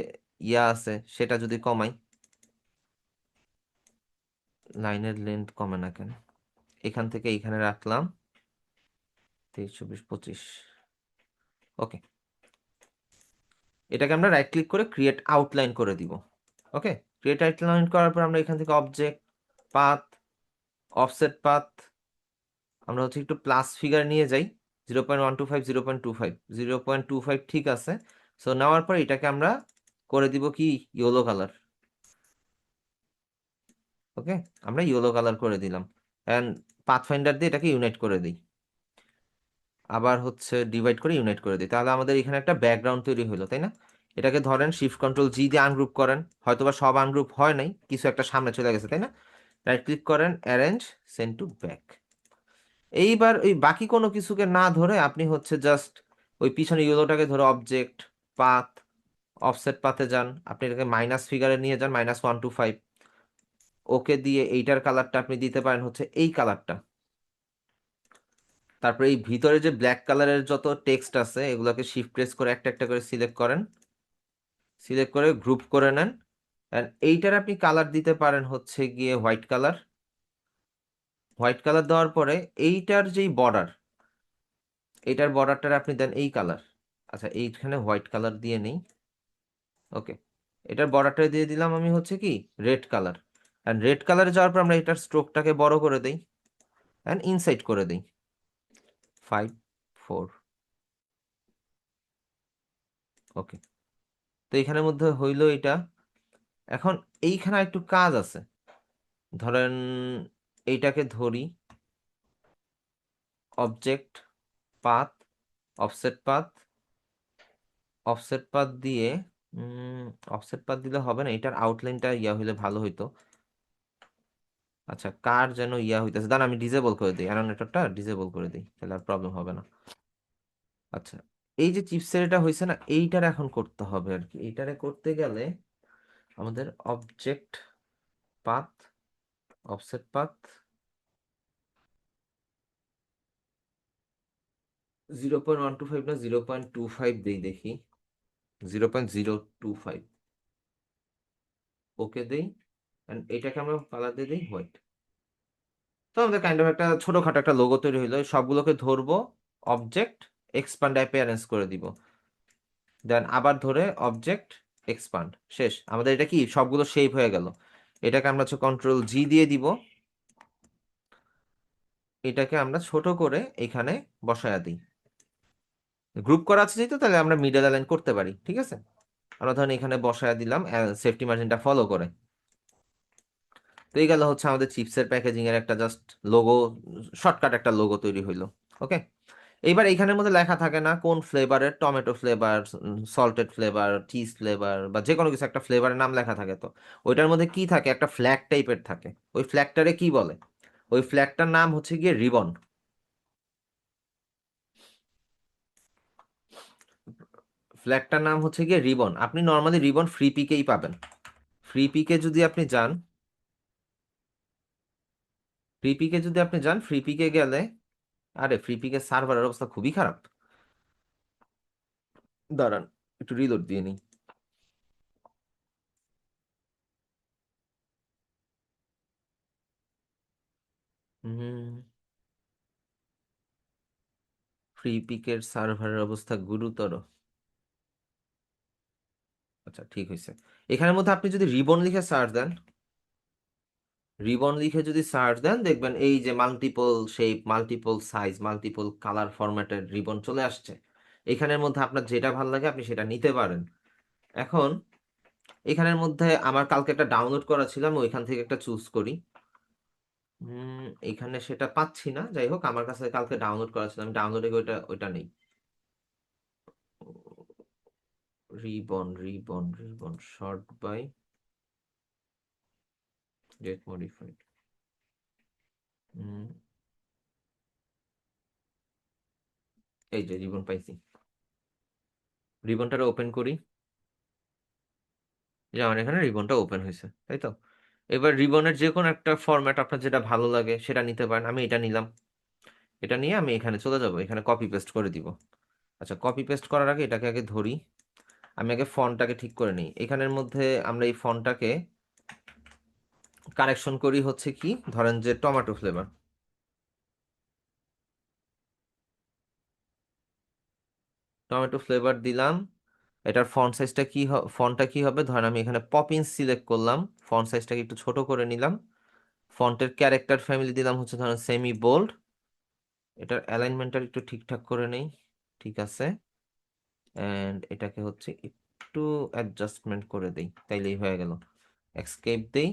Speaker 1: ইয়া আছে সেটা যদি কমাই, লাইনের লেন্থ কমে না কেন, এখান থেকে এইখানে রাখলাম 23 24 25, ওকে। এটাকে আমরা রাইট ক্লিক করে ক্রিয়েট আউটলাইন করে দিব। ওকে, ক্রিয়েট আউটলাইন করার পর আমরা এখান থেকে অবজেক্ট, পাথ, অফসেট পাথ, আমরা হচ্ছে একটু প্লাস ফিগার নিয়ে যাই, 0.125 0.25 0.25 ঠিক আছে। সো নেওয়ার পর এটাকে আমরা করে দিব কি, ইয়েলো কালার। ওকে, আমরা ইয়েলো কালার করে দিলাম। অ্যান্ড পাথফাইন্ডার দিয়ে এটাকে ইউনাইট করে দিই, আবার হচ্ছে ডিভাইড করে ইউনাইট করে দিই, তাহলে আমাদের এখানে একটা ব্যাকগ্রাউন্ড তৈরি হলো, তাই না। এটাকে ধরেন শিফট কন্ট্রোল জি দিয়ে আনগ্রুপ করেন, হয়তোবা সব আনগ্রুপ হয় নাই, কিছু একটা সামনে চলে গেছে, তাই না। রাইট ক্লিক করেন, অ্যারেঞ্জ, সেন্ড টু ব্যাক। এইবার ওই বাকি কোনো কিছুকে না ধরে আপনি হচ্ছে জাস্ট ওই পিছনে ইয়েলোটাকে ধরে অবজেক্ট, পাথ, অফসেট পাথে যান, আপনি এটাকে মাইনাস ফিগারে নিয়ে যান, -125, ওকে দিয়ে এইটার কালারটা আপনি দিতে পারেন হচ্ছে এই কালারটা। তারপরে এই ভিতরে যে ব্ল্যাক কালারের যত টেক্সট আছে এগুলোকে শিফট প্রেস করে একটা একটা করে সিলেক্ট করেন, সিলেক্ট করে গ্রুপ করে নেন। আর এইটার আপনি কালার দিতে পারেন হচ্ছে গিয়ে হোয়াইট কালার। হোয়াইট কালার দেওয়ার পরে এইটার যেই বর্ডার, এইটার বর্ডারটা আপনি দেন এই কালার। আচ্ছা, এইখানে হোয়াইট কালার দিয়ে নেই, ওকে। এটার বর্ডারটা দিয়ে দিলাম আমি হচ্ছে কি রেড কালার। অ্যান্ড রেড কালারে যাওয়ার পর আমরা এটার স্ট্রোকটাকে বড় করে দেই অ্যান্ড ইনসাইড করে দিই 5 4, ওকে। তো এইখানের মধ্যে হইলো এটা। এখন এইখানে একটু কাজ আছে, ধরেন এইটাকে ধরি, object, path, offset path, offset path দিয়ে অফসেট পাথ দিলে হবে না, এটার আউটলাইনটা ইয়া হইলে ভালো হইতো। আচ্ছা, কার যেন ইয়া হইতেছে, দাঁড়ান আমি ডিসেবল করে দিই, অ্যানোনেটরটা ডিসেবল করে দিই, তাহলে আর প্রবলেম হবে না। আচ্ছা, এই যে চিপসের এটা হয়েছে না, এইটার এখন করতে হবে আর কি। এইটারে করতে গেলে আমাদের অবজেক্ট, পাথ, অফসেট পাথ 0.125 না 0.25 দেই, দেখি 0.025 ওকে দেই। and এটাকে আমরা কালার দিয়ে দিই হোয়াইট। তো আমাদের কাইন্ড অফ একটা ছোটখাটো একটা লোগো তৈরি হলো। সবগুলোকে ধরবো, অবজেক্ট এক্সপান্ড অ্যাপিয়ারেন্স করে দিব, দেন আবার ধরে অবজেক্ট এক্সপান্ড, শেষ। আমাদের এটা কি সবগুলো শেপ হয়ে গেল। এটাকে আমরা হচ্ছে কন্ট্রোল জি দিয়ে দিব, এটাকে আমরা ছোট করে এখানে বসায়া দিই। গ্রুপ করা আছে যেহেতু, তাহলে আমরা মিডল অ্যালাইন করতে পারি, ঠিক আছে। আমরা ধরেন এখানে বসায়া দিলাম সেফটি মার্জিনটা ফলো করে। তো এই গেল হচ্ছে আমাদের চিপসের প্যাকেজিং এর একটা জাস্ট লোগো, শর্টকাট একটা লোগো তৈরি হইলো। ওকে, এইবার এইখানের মধ্যে লেখা থাকে না কোন ফ্লেভারের, tomato flavour, salted flavour, cheese flavour, বা যে কোনো কিছু একটা ফ্লেভারের নাম লেখা থাকে। তো ওইটার মধ্যে কি থাকে, একটা ফ্ল্যাগ টাইপের থাকে। ওই ফ্ল্যাগটারে কি বলে? ওই ফ্ল্যাগটার নাম হচ্ছে গিয়ে রিবন। ফ্ল্যাগটার নাম হচ্ছে গিয়ে রিবন। আপনি নর্মালি রিবন ফ্রি পিকেই পাবেন। ফ্রি পিকে যদি আপনি যান, ফ্রি পিকে গেলে, আরে ফ্রি পিকে সার্ভারের অবস্থা খুবই খারাপ। দাঁড়ান, একটু রিলোড দিয়ে নিই। ফ্রি পিকের সার্ভারের অবস্থা গুরুতর। আচ্ছা, ঠিক হয়েছে। এখানের মধ্যে আপনি যদি রিবন লিখে সার্চ দেন, দেখবেন এই যে multiple shape, multiple size, multiple colour ফরম্যাটের রিবন চলে আসছে। এখানের মধ্যে আপনার যেটা ভালো লাগে আপনি সেটা নিতে পারেন। এখন এখানের মধ্যে আমার কালকে একটা ডাউনলোড করা ছিল, আমি ওইখান থেকে একটা চুজ করি। এখানে সেটা পাচ্ছি না, যাই হোক আমার কাছে কালকে ডাউনলোড করা ছিল, আমি ডাউনলোডে ওইটা ওইটা নেই। Ribbon short by get modified. এই যে রিবন পাইছি, রিবনটা ওপেন করি। যে আমার এখানে রিবনটা ওপেন হয়েছে, তাই তো। এবার রিবনের যে কোনো একটা ফরম্যাট আপনার যেটা ভালো লাগে সেটা নিতে পারেন। আমি এটা নিলাম, এটা নিয়ে আমি এখানে চলে যাব, এখানে কপি পেস্ট করে দিব। আচ্ছা, কপি পেস্ট করার আগে এটাকে আগে ধরি, আমি আগে ফন্টটাকে ঠিক করে নিই। এখানের মধ্যে আমরা এই ফন্টটাকে কারেকশন করি হচ্ছে কি, ধরেন যে টমেটো ফ্লেভার, দিলাম। এটার ফন্ট সাইজটা কি, ফন্টটা কি হবে, ধরেন আমি এখানে পপিন সিলেক্ট করলাম, ফন্ট সাইজটাকে একটু ছোট করে নিলাম। ফন্টের ক্যারেক্টার ফ্যামিলি দিলাম হচ্ছে ধরেন সেমি বোল্ড। এটার অ্যালাইনমেন্টটা একটু ঠিকঠাক করে নেই, ঠিক আছে। এন্ড এটাকে হচ্ছে একটু অ্যাডজাস্টমেন্ট করে দেই, তাইলেই হয়ে গেল। এস্কেপ দেই,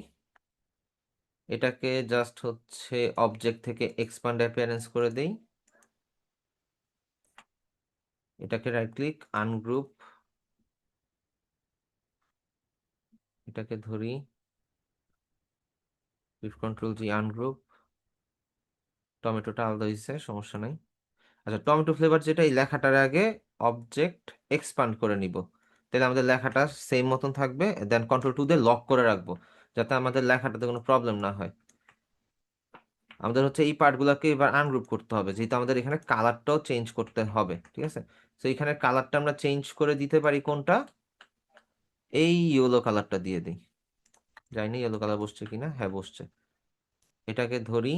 Speaker 1: এটাকে জাস্ট হচ্ছে অবজেক্ট থেকে এক্সপান্ড অ্যাপিয়ারেন্স করে দেই। এটাকে রাইট ক্লিক আনগ্রুপ, এটাকে ধরি, কন্ট্রোল জি আনগ্রুপ। টমেটোটা আলাদা হয়েছে, সমস্যা নাই। আচ্ছা, টমেটো ফ্লেভার যেটা, এই লেখাটার আগে অবজেক্ট এক্সপান্ড করে নিব, তাহলে আমাদের লেখাটা সেম মতন থাকবে। দেন কন্ট্রোল টু দিয়ে লক করে রাখবো, যাতে আমাদের লেখাটাতে কোনো প্রবলেম না হয়। আমাদের হচ্ছে এই পার্টগুলোকে এবার আনগ্রুপ করতে হবে, যেহেতু আমাদের এখানে কালারটাও চেঞ্জ করতে হবে, ঠিক আছে। তো এখানে কালারটা আমরা চেঞ্জ করে দিতে পারি কোনটা, এই ইয়েলো কালারটা দিয়ে দিই। জানি ইয়েলো কালার বসছে কিনা, হ্যাঁ বসছে। এটাকে ধরি,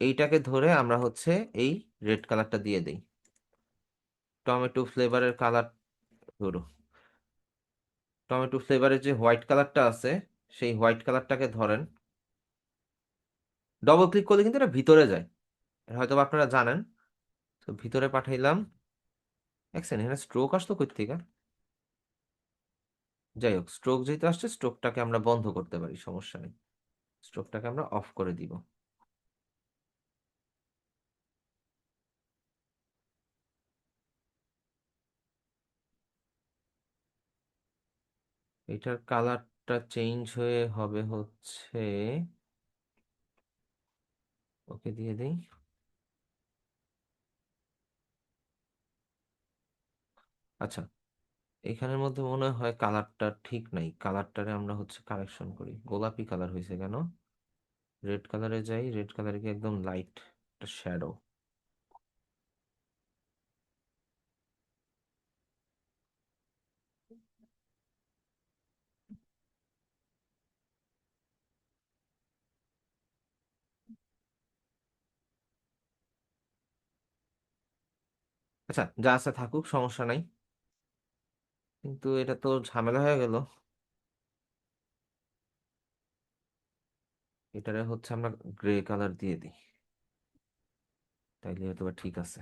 Speaker 1: এইটাকে ধরে আমরা হচ্ছে এই রেড কালারটা দিয়ে দিই। টমেটো ফ্লেভারের কালার ধরো, টমেটো ফ্লেভারের যে হোয়াইট কালারটা আছে, সেই হোয়াইট কালারটাকে ধরেন, ডবল ক্লিক করলে কিন্তু এটা ভিতরে যায়, হয়তো বা আপনারা জানেন। তো ভিতরে পাঠাইলাম। এক সেকেন্ড, এখানে স্ট্রোক আসতো কই থেকে? যাই হোক, স্ট্রোক যেহেতু আসছে, স্ট্রোকটাকে আমরা বন্ধ করতে পারি, সমস্যা নেই। স্ট্রোকটাকে আমরা অফ করে দিব। এটার কালারটা চেঞ্জ হয়ে হবে হচ্ছে, ওকে দিয়ে দিই। আচ্ছা, এখানের মধ্যে মনে হয় কালারটা ঠিক নাই, কালারটারে আমরা হচ্ছে কারেকশন করি। গোলাপি কালার হয়েছে কেন? রেড কালারে যাই, রেড কালারে কি একদম লাইট একটা শ্যাডো। আচ্ছা, যা আছে থাকুক, সমস্যা নাই, কিন্তু এটা তো ঝামেলা হয়ে গেল। এটারে হচ্ছে আমরা গ্রে কালার দিয়ে দিই, তাইলে হয়তো বা ঠিক আছে।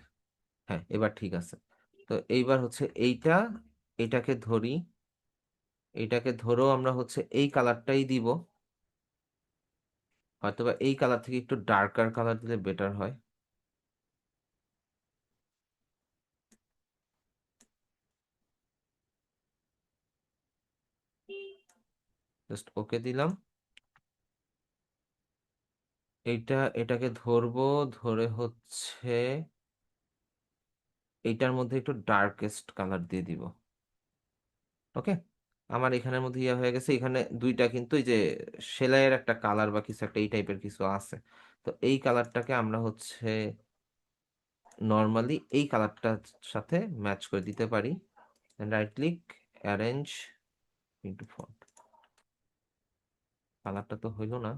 Speaker 1: হ্যাঁ, এবার ঠিক আছে। তো এইবার হচ্ছে এইটাকে ধরি, এইটাকে ধরেও আমরা হচ্ছে এই কালারটাই দিব। হয়তোবা এই কালার থেকে একটু ডার্কার কালার দিলে বেটার হয়। জাস্ট ওকে দিলাম। এটাকে ধরবো, ধরে হচ্ছে এইটার মধ্যে একটু ডার্কেস্ট কালার দিয়ে দিব। ওকে, আমার এখানের মধ্যে ইয়ে হয়ে গেছে। এখানে দুইটা কিন্তু এই যে সেলাইয়ের একটা কালার বা কিছু একটা এই টাইপের কিছু আছে। তো এই কালারটাকে আমরা হচ্ছে নর্মালি এই কালারটার সাথে ম্যাচ করে দিতে পারি। Right click, arrange into font. কালারটা তো হইলো না,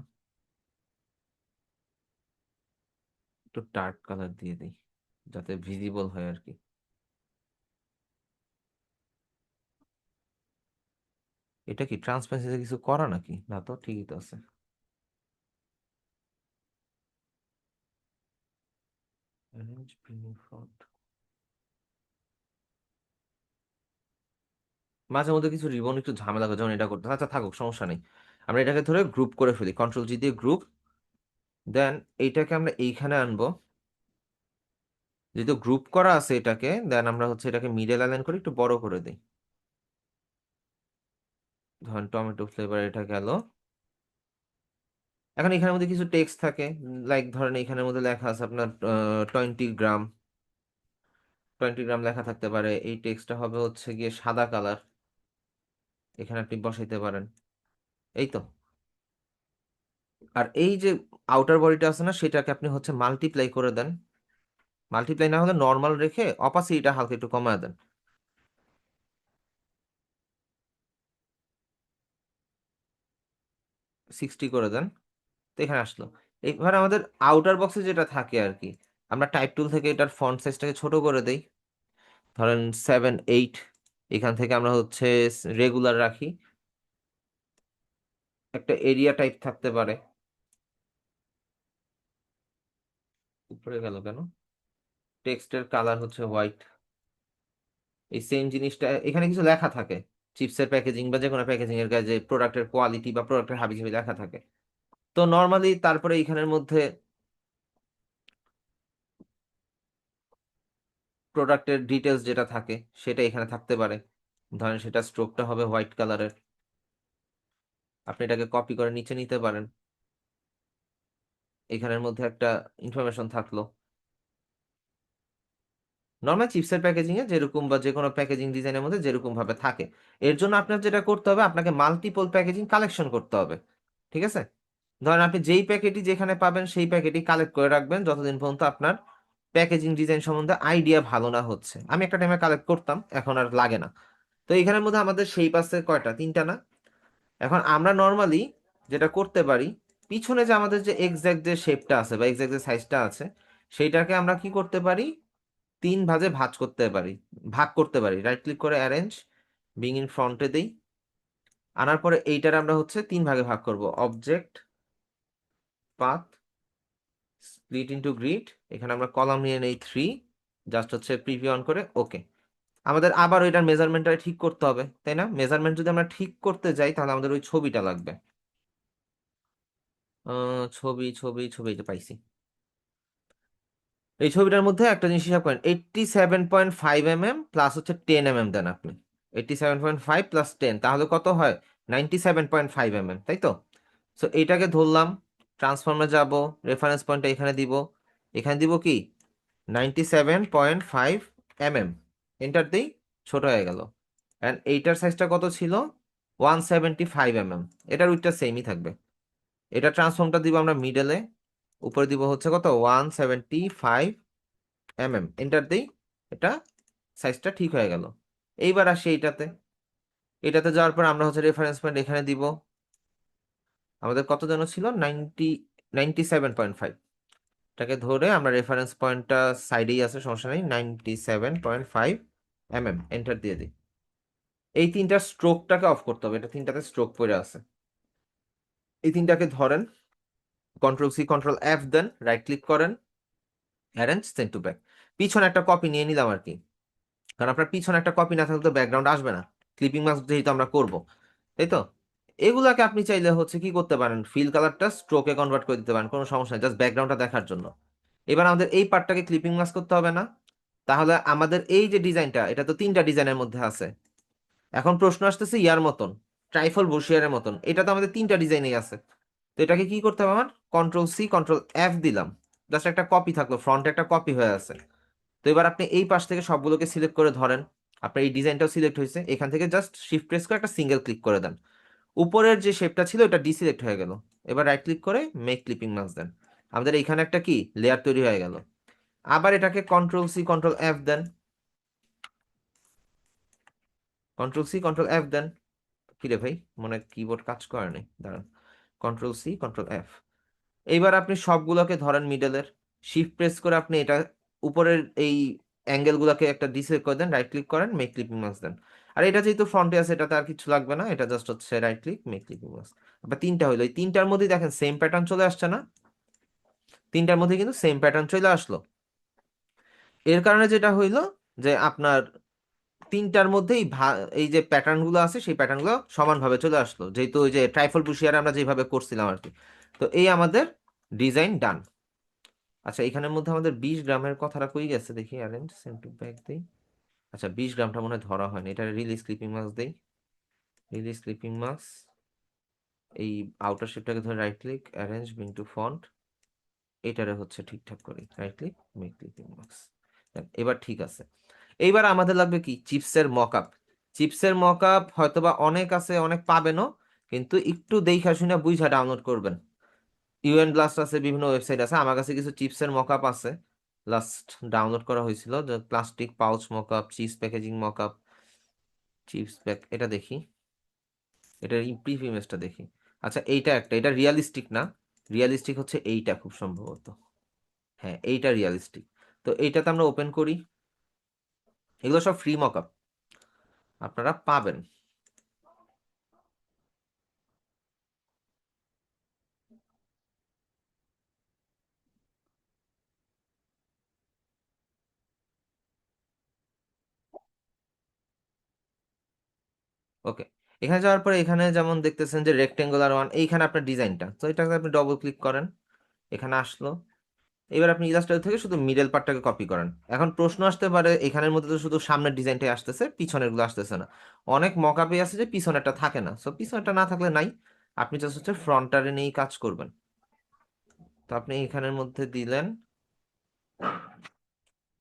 Speaker 1: একটু ডার্ক কালার দিয়ে দিই যাতে ভিজিবল হয় আর কি। এটা কি ট্রান্সপারেন্সিতে কিছু করা নাকি? না তো, ঠিকই তো আছে। Arrange premium font. মাঝে মধ্যে কিছু রিবন একটু ঝামেলা করে যখন এটা করতে হয়। আচ্ছা থাকুক, সমস্যা নেই। আমরা এটাকে ধরে গ্রুপ করে ফেলি, কন্ট্রোল জি দিয়ে গ্রুপ। দেন এইটাকে আমরা এইখানে আনবো, যেহেতু গ্রুপ করা আছে এটাকে। দেন আমরা হচ্ছে এটাকে মিডল অ্যালাইন করে একটু বড় করে দিই। ধরেন টমেটো ফ্লেভার এটা গেল। এখন এখানের মধ্যে কিছু টেক্সট থাকে, লাইক ধরেন এখানের মধ্যে লেখা আছে আপনার 20 গ্রাম। 20 গ্রাম লেখা থাকতে পারে। এই টেক্সটটা হবে হচ্ছে গিয়ে সাদা কালার, এখানে আপনি বসাইতে পারেন। এই তো। আর এই যে আউটার বডিটা আছে না, সেটাকে আপনি হচ্ছে মাল্টিপ্লাই করে দেন। মাল্টিপ্লাই না হলে নর্মাল রেখে অপাসিটিটা হালকা একটু কমায় দেন, 60 করে দেন। তো এখানে আসলো। এবার আমাদের আউটার বক্সে যেটা থাকে আর কি, আমরা টাইপ টুল থেকে এটার ফন্ট সাইজটাকে ছোট করে দেই, ধরেন 7-8। এখান থেকে আমরা হচ্ছে রেগুলার রাখি। একটা এরিয়া টাইপ থাকতে পারে। উপরে গেল কেন? টেক্সটের কালার হচ্ছে হোয়াইট। এই সেম জিনিসটা এখানে কিছু লেখা থাকে, চিপসের প্যাকেজিং বা যে কোনো প্যাকেজিং এর গায়ে যে প্রোডাক্টের কোয়ালিটি বা প্রোডাক্টের হাবিজাবি লেখা থাকে। তো নর্মালি তারপরে এখানের মধ্যে প্রোডাক্টের ডিটেলস যেটা থাকে সেটা এখানে থাকতে পারে। ধরেন সেটা স্ট্রোকটা হবে হোয়াইট কালারের। আপনি এটাকে কপি করে নিচে নিতে পারেন। এখানের মধ্যে একটা ইনফরমেশন থাকলো। নর্মাল চিপসের প্যাকেজিং এ যেরকম বা যে কোনো প্যাকেজিং ডিজাইনের মধ্যে যেরকম ভাবে থাকে। এর জন্য আপনার যেটা করতে হবে, আপনাকে মাল্টিপল প্যাকেজিং কালেকশন করতে হবে। ঠিক আছে? ধরেন আপনি যেই প্যাকেটই যেখানে পাবেন সেই প্যাকেটই কালেক্ট করে রাখবেন যতদিন পর্যন্ত আপনার প্যাকেজিং ডিজাইন সম্বন্ধে আইডিয়া ভালো না হচ্ছে। আমি একটা টাইমে কালেক্ট করতাম, এখন আর লাগে না। তো এখানের মধ্যে আমাদের শেপ আছে কয়টা? তিনটা না? এখন আমরা নর্মালি যেটা করতে পারি, পিছনে যে আমাদের যে এক্সাক্ট যে শেপটা আছে বা এক্সাক্ট যে সাইজটা আছে, সেইটাকে আমরা কি করতে পারি, তিন ভাঁজে ভাগ করতে পারি। রাইট ক্লিক করে অ্যারেঞ্জ, বিং ইন ফ্রন্টে দেই। আনার পরে এইটার আমরা হচ্ছে তিন ভাগে ভাগ করব। Object, path, split into grid. এখানে আমরা কলাম নিয়ে নেই 3। জাস্ট হচ্ছে প্রিভিউ অন করে ওকে। আমাদের আবার ওইটার মেজারমেন্টটা ঠিক করতে হবে, তাই না? মেজারমেন্ট যদি আমরা ঠিক করতে যাই তাহলে আমাদের ওই ছবিটা লাগবে। ছবিটা পাইছি। এই ছবিটার মধ্যে একটা জিনিস হিসাব করেন, 87.5 mm প্লাস হচ্ছে 10 mm দেন আপনি। 87.5 প্লাস 10 তাহলে কত হয়? 97.5 mm, তাই তো? সো এইটাকে ধরলাম, ট্রান্সফর্মে যাব, রেফারেন্স পয়েন্টটা এখানে দিব। এখানে দিব কি? 97.5 mm। এন্টার দিই, ছোট হয়ে গেল। অ্যান্ড এইটার সাইজটা কত ছিল? 175 mm। এটার উইথটা সেমই থাকবে। এটা ট্রান্সফর্মটা দিব আমরা মিডলে, উপরে দিব হচ্ছে কত 175 mm, এন্টার দেই। এটা সাইজটা ঠিক হয়ে গেল। এইবার আসি এইটাতে। এটাতে যাওয়ার পর আমরা হচ্ছে রেফারেন্স পয়েন্ট এখানে দিব। আমাদের কত যেন ছিল 97.5। এটাকে ধরে আমরা রেফারেন্স পয়েন্টটা সাইডেই আছে, সমস্যা নেই, 97.5 mm, এন্টার দিয়ে দিই। এই তিনটা স্ট্রোকটাকে অফ করতে হবে, এটা তিনটাতে স্ট্রোক পড়ে আছে। এই তিনটাকে ধরেন, Ctrl+C Ctrl+F দেন, রাইট ক্লিক করেন, অ্যারেঞ্জ সেন্ড টু ব্যাক। পিছনে একটা কপি নিয়ে নিলাম আর কি, কারণ আপনার পিছনে একটা কপি না থাকলে তো ব্যাকগ্রাউন্ড আসবে না, ক্লিপিং মাস্ক যেহেতু আমরা করব, তাই তো। এগুলাকে আপনি চাইলে হচ্ছে কি করতে পারেন, ফিল কালারটা স্ট্রোকে কনভার্ট করে দিতে পারেন, কোনো সমস্যা নেই, জাস্ট ব্যাকগ্রাউন্ডটা দেখার জন্য। এবার আমাদের এই পার্টটাকে ক্লিপিং মাস্ক করতে হবে না। তাহলে আমাদের এই যে ডিজাইনটা, এটা তো তিনটা ডিজাইনের মধ্যে আছে। এখন প্রশ্ন আসতেছে ইয়ার মতন, ট্রাইফল বসিয়ারের মতন, এটা তো আমাদের তিনটা ডিজাইনেই আছে। তো এটাকে কি করতে হবে, আমার Ctrl+C Ctrl+F দিলাম, জাস্ট একটা কপি থাকলো, ফ্রন্টে একটা কপি হয়ে আছে। তো এবার আপনি এই পাশ থেকে সবগুলোকে সিলেক্ট করে ধরেন, আপনার এই ডিজাইনটাও সিলেক্ট হয়েছে, এখান থেকে জাস্ট শিফট প্রেস করে একটা সিঙ্গেল ক্লিক করে দেন, উপরের যে শেপটা ছিল ওটা ডিসিলেক্ট হয়ে গেল। এবার রাইট ক্লিক করে মেক ক্লিপিং মাস্ক দেন, আমাদের এখানে একটা কি লেয়ার তৈরি হয়ে গেল। আবার এটাকে Ctrl+C Ctrl+F দেন, Ctrl+C Ctrl+F দেন। কিরে ভাই, মনে হয় কিবোর্ড কাজ করে নাই, দাঁড়ান, Ctrl+C Ctrl+F। এইবার আপনি সবগুলোকে ধরেন মিডলের, শিফট প্রেস করে আপনি এটা উপরের এই অ্যাঙ্গেল গুলাকে একটা ডিসেক্ট করে দেন, রাইট ক্লিক করেন, মেক ক্লিপিং মাস্ক দেন। আর এটা যেহেতু ফ্রন্টে আছে, এটাতে আর কিছু লাগবে না, এটা জাস্ট হচ্ছে right click, make clipping mask. আবার তিনটা হইলো, এই তিনটার মধ্যে দেখেন সেম প্যাটার্ন চলে আসছে না, তিনটার মধ্যে কিন্তু সেম প্যাটার্ন চলে আসলো। এর কারণে যেটা হইলো যে আপনার তিনটার মধ্যেই এই যে প্যাটার্ন গুলো আছে সেই প্যাটার্ন গুলো সমানভাবে চলে আসলো, যেহেতু ওই যে ট্রাইফল বুশিয়ার আমরা যেভাবে করছিলাম আর কি। তো এই আমাদের ডিজাইন ডান। আচ্ছা, এখানের মধ্যে আমাদের 20 গ্রামের কথাটা কই গেছে দেখি, অ্যারেঞ্জ সেন্ড টু ব্যাক দেই। আচ্ছা, 20 গ্রামটা মনে হয় ধরা হয়নি, এটা রিলিজ ক্লিপিং মাস্ক দেই, রিলিজ ক্লিপিং মাস্ক। এই আউটার শেপটাকে ধরে right click, arrange bring to font, এটারে হচ্ছে ঠিকঠাক করি, right click, make clipping mask. এবার ঠিক আছে। এইবার আমাদের লাগবে কি, চিপসের মকআপ। চিপসের মকআপ হয়তোবা অনেক আছে, অনেক পাবেনও, কিন্তু একটু দেখা শুনে বুঝা ডাউনলোড করবেন। ইউএন ব্লাস্ট আছে, বিভিন্ন ওয়েবসাইট আছে, আমার কাছে কিছু চিপসের মকআপ আছে, লাস্ট ডাউনলোড করা হয়েছিল, যে plastic pouch mockup, chips packaging mockup, chips pack, এটা দেখি, এটার প্রিভ ইমেজটা দেখি। আচ্ছা, এইটা একটা, এটা রিয়ালিস্টিক না, রিয়ালিস্টিক হচ্ছে এইটা খুব সম্ভবত, হ্যাঁ এইটা রিয়ালিস্টিক। তো এইটাতে আমরা ওপেন করি, এগুলো সব ফ্রি মকআপ আপনারা পাবেন। ওকে, এখানে যাওয়ার পরে এখানে যেমন দেখতেছেন যে রেক্টেঙ্গুলার ওয়ান, এইখানে আপনার ডিজাইনটা, তো এটাকে আপনি ডবল ক্লিক করেন, এখানে আসলো। এবার আপনি ইলাস্ট্রেটর থেকে শুধু মিডল পার্টটাকে কপি করেন। এখন প্রশ্ন আসতে পারে, এখানের মধ্যে তো শুধু সামনের ডিজাইনটাই আসতেছে, পিছনের গুলো আসতেছে না। অনেক মকআপে আছে যে পিছনেরটা থাকে না, সো পিছনেরটা না থাকলে নাই, আপনি জাস্ট হচ্ছে ফ্রন্টারে নিয়েই কাজ করবেন। তো আপনি এখানের মধ্যে দিলেন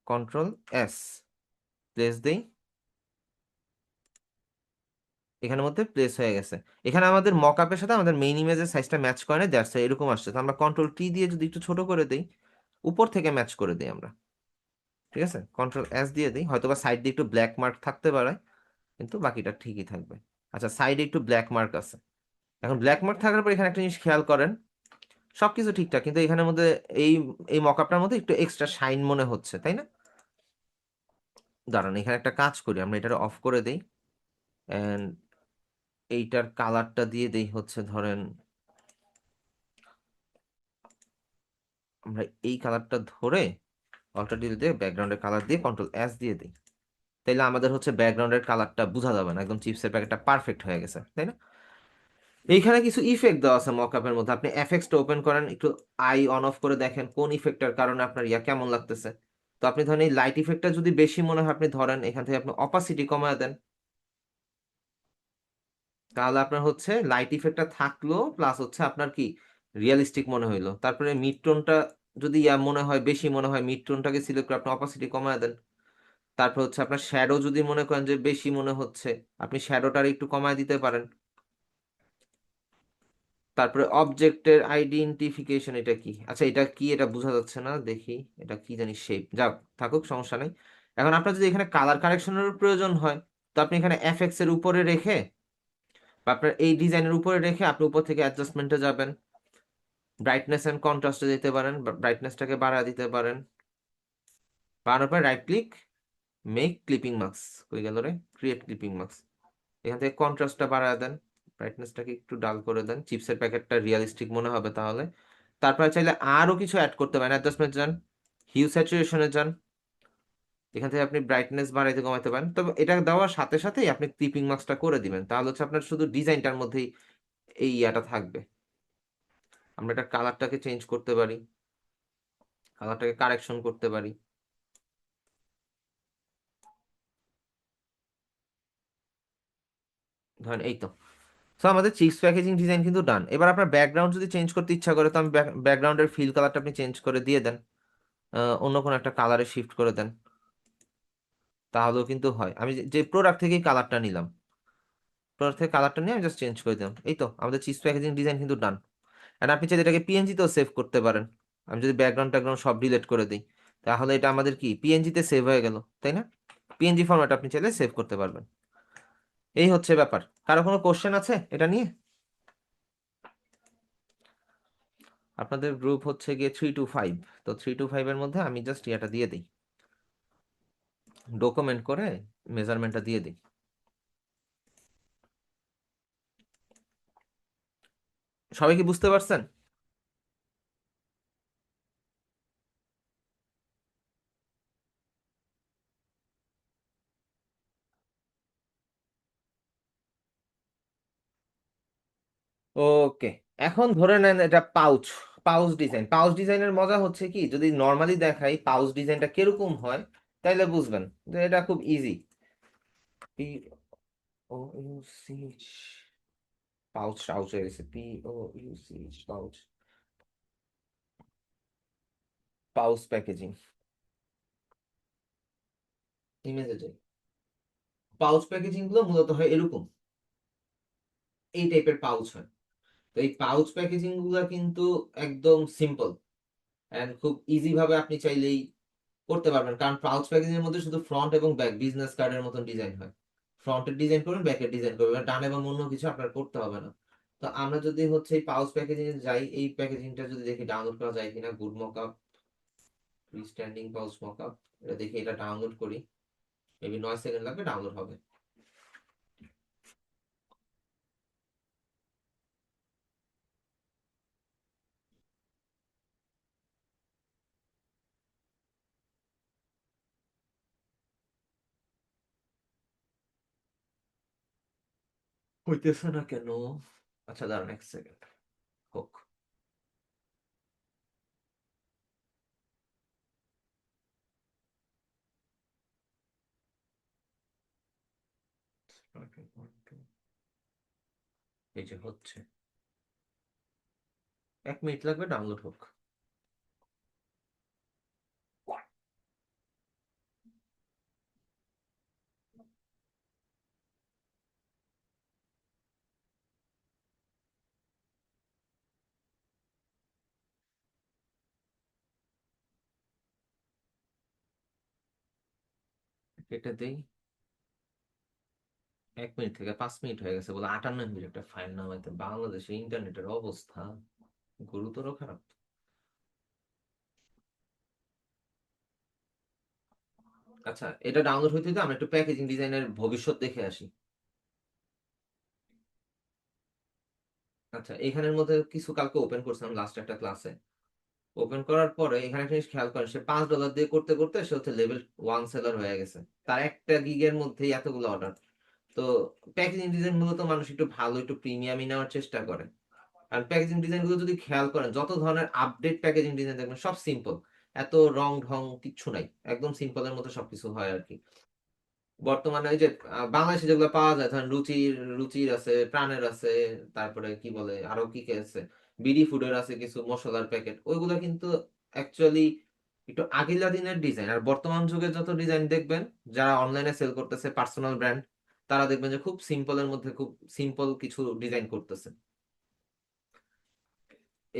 Speaker 1: Ctrl+S, প্লেস দেই, এখানের মধ্যে প্লেস হয়ে গেছে। এখানে আমাদের মকআপের সাথে আমাদের মেইন ইমেজের সাইজটা ম্যাচ করে না, দ্যাটস এরকম আসছে। তো আমরা Ctrl+T দিয়ে যদি একটু ছোট করে দেই, উপর থেকে ম্যাচ করে দিই আমরা, ঠিক আছে, Ctrl+S দিয়ে দিই, হয়তো বা সাইড দিয়ে একটু ব্ল্যাক মার্ক থাকতে পারে, কিন্তু বাকিটা ঠিকই থাকবে। আচ্ছা, সাইডে একটু ব্ল্যাক মার্ক আছে। এখন ব্ল্যাক মার্ক থাকার পর এখানে একটা জিনিস খেয়াল করেন, সবকিছু ঠিকঠাক, কিন্তু এখানের মধ্যে এই এই মকআপটার মধ্যে একটু এক্সট্রা শাইন মনে হচ্ছে, তাই না? দাঁড়ান, এখানে একটা কাজ করি, আমরা এটা অফ করে দেই, এন্ড এইটার কালারটা দিয়ে দেই হচ্ছে ধরেন, আমরা এই কালারটা ধরে অল্টার ডিলিট দিয়ে ব্যাকগ্রাউন্ডের কালার দিয়ে Ctrl+S দিয়ে দিই, তাইলে আমাদের হচ্ছে ব্যাকগ্রাউন্ডের কালারটা বোঝা যাবে না, একদম চিপসের প্যাকেটটা পারফেক্ট হয়ে গেছে, তাই না? এইখানে কিছু ইফেক্ট দেওয়া আছে মকআপের মধ্যে, আপনি এফএক্সটা ওপেন করেন, একটু আই অন অফ করে দেখেন কোন ইফেক্টটার কারণে আপনার ইয়া কেমন লাগতেছে। তো আপনি ধরেন এই লাইট ইফেক্টটা যদি বেশি মনে হয়, আপনি ধরেন এখান থেকে আপনি অপাসিটি কমায় দেন, তাহলে আপনার হচ্ছে লাইট ইফেক্টটা থাকলো, প্লাস হচ্ছে আপনার কি রিয়েলিস্টিক মনে হইলো। তারপরে মিড টোনটা যদি ইয়া মনে হয়, বেশি মনে হয়, মিড টোনটাকে সিলেক্ট করে আপনি অপাসিটি কমায় দেন। তারপর হচ্ছে আপনার শ্যাডো যদি মনে করেন যে বেশি মনে হচ্ছে, আপনি শ্যাডোটার একটু কমায় দিতে পারেন। তারপরে অবজেক্টের আইডেন্টিফিকেশন, এটা কি? আচ্ছা এটা কি, এটা বোঝা যাচ্ছে না, দেখি এটা কি জানি, শেপ, যাক থাকুক, সমস্যা নেই। এখন আপনার যদি এখানে কালার কারেকশনের প্রয়োজন হয়, তো আপনি এখানে এফএক্স এর উপরে রেখে বা আপনার এই ডিজাইনের উপরে রেখে আপনি উপর থেকে অ্যাডজাস্টমেন্টে যাবেন, ব্রাইটনেস এন্ড কন্ট্রাস্টে যেতে পারেন, ব্রাইটনেসটাকে বাড়ায় দিতে পারেন, বাড়ানোর পর right click, make clipping mask, হয়ে গেল রে, ক্রিয়েট ক্লিপিং মাস্ক। এখান থেকে কন্ট্রাস্টটা বাড়ায় দেন, ব্রাইটনেসটাকে একটু ডাল করে দেন, চিপসের প্যাকেটটা রিয়েলিস্টিক মনে হবে তাহলে। তারপরে চাইলে আরো কিছু অ্যাড করতে পারেন, অ্যাডজাস্টমেন্ট যান, হিউ স্যাচুরেশনে যান, এখান থেকে আপনি ব্রাইটনেস বাড়াইতে কমাইতে পারেন। তবে এটা দেওয়ার সাথে সাথেই আপনি ক্লিপিং মাস্কটা করে দিবেন, তাহলে হচ্ছে আপনার শুধু ডিজাইনটার মধ্যেই এই ইয়াটা থাকবে। আমরা এটা কালারটাকে চেঞ্জ করতে পারি, কালারটাকে কারেকশন করতে পারি, ধরেন এই তো। সো আমাদের চিপস প্যাকেজিং ডিজাইন কিন্তু ডান। এবার আপনার ব্যাকগ্রাউন্ড যদি চেঞ্জ করতে ইচ্ছা করে, তো আমি ব্যাকগ্রাউন্ডের ফিল কালারটা আপনি চেঞ্জ করে দিয়ে দেন, অন্য কোনো একটা কালারে শিফট করে দেন, তাহলেও কিন্তু হয়। আমি যে প্রোডাক্ট থেকেই কালারটা নিলাম, প্রোডাক্ট থেকে কালারটা নিয়ে আমি জাস্ট চেঞ্জ করে দিলাম, এই তো আমাদের চিপস প্যাকেজিং ডিজাইন কিন্তু ডান। আর আপনি চাইলে এটাকে পিএনজিতেও সেভ করতে পারেন। আমি যদি ব্যাকগ্রাউন্ড ট্যাকগ্রাউন্ড সব ডিলিট করে দিই, তাহলে এটা আমাদের কি পিএনজিতে সেভ হয়ে গেল, তাই না? পিএনজি ফরম্যাট আপনি চাইলে সেভ করতে পারবেন। এই হচ্ছে ব্যাপার। কারো কোনো কোশ্চেন আছে এটা নিয়ে? আপনাদের গ্রুপ হচ্ছে গিয়ে 3 to 5, তো 3 to 5-এর মধ্যে আমি জাস্ট এটা দিয়ে দিই, ডকুমেন্ট করে মেজারমেন্টটা দিয়ে দিই। সবাই কি বুঝতে পারছেন? ওকে, এখন ধরে নেন এটা পাউচ, পাউচ ডিজাইনের মজা হচ্ছে কি, যদি নর্মালি দেখাই পাউচ ডিজাইনটা কিরকম হয়, তাইলে বুঝবেন যে এটা খুব easy. P O U C, pouch pouch হয়ে গেছে, POUCH, পাউচ, পাউচ প্যাকেজিং, ইমেজে যাই। পাউচ প্যাকেজিং গুলো মূলত হয় এরকম, এই টাইপের পাউচ হয়। তো এই পাউচ প্যাকেজিং গুলো কিন্তু একদম সিম্পল এন্ড খুব ইজি ভাবে আপনি চাইলেই করতে পারবেন, কারণ পাউচ প্যাকেজিং এর মধ্যে শুধু ফ্রন্ট এবং ব্যাক বিজনেস কার্ডের মতন ডিজাইন হয়। ফ্রন্টের ডিজাইন করবেন, ব্যাকের ডিজাইন করবেন, ডান এবং অন্য কিছু আপনার করতে হবে না। তো আমরা যদি হচ্ছে এই পাউচ প্যাকেজিং এ যাই, এই প্যাকেজিংটা যদি দেখি ডাউনলোড করা যায় কিনা, good mockup, free standing pouch mockup, এটা দেখি, এটা ডাউনলোড করি, মেবি 9 সেকেন্ড লাগবে, ডাউনলোড হবে। হইতেছে না কেন? আচ্ছা দাঁড়ান 1 সেকেন্ড, হোক। এই যে হচ্ছে, 1 মিনিট লাগবে, ডাউনলোড হোক। এটা দেই, 1 মিনিট থেকে 5 মিনিট হয়ে গেছে বলে 58 মিনিট একটা ফাইল নামাইতে, বাংলাদেশে ইন্টারনেটের অবস্থা গুরুতর খারাপ। আচ্ছা এটা ডাউনলোড হইতে হইতে আমরা একটু প্যাকেজিং ডিজাইনের ভবিষ্যৎ দেখে আসি। আচ্ছা এখানের মধ্যে কিছু কালকে ওপেন করছিলাম লাস্ট একটা ক্লাসে, ওপেন করার পরে এখানে একটা জিনিস খেয়াল করেন, সে $5 দিয়ে করতে করতে সে হচ্ছে লেভেল 1 সেলার হয়ে গেছে, তার একটা গিগের মধ্যেই এতগুলো অর্ডার। তো প্যাকেজিং ডিজাইন মূলত মানুষ একটু ভালো একটু প্রিমিয়ামই নেওয়ার চেষ্টা করে। আর প্যাকেজিং ডিজাইন গুলো যদি খেয়াল করেন, যত ধরনের আপডেট প্যাকেজিং ডিজাইন দেখবেন সব সিম্পল, এত রং ঢং কিচ্ছু নাই, একদম সিম্পলের মতো সবকিছু হয় আর কি। বর্তমানে ওই যে বাংলাদেশে যেগুলো পাওয়া যায়, ধরেন রুচির, রুচির আছে, প্রাণের আছে, তারপরে কি বলে আরো কি কি আছে, বিডি ফুডের আছে কিছু মশলার প্যাকেট, ওইগুলো কিন্তু অ্যাকচুয়ালি একটু আগিলা দিনের ডিজাইন। আর বর্তমান যুগে যত ডিজাইন দেখবেন, যারা অনলাইনে সেল করতেছে পার্সোনাল ব্র্যান্ড, তারা দেখবেন যে খুব সিম্পলের মধ্যে খুব সিম্পল কিছু ডিজাইন করতেছে।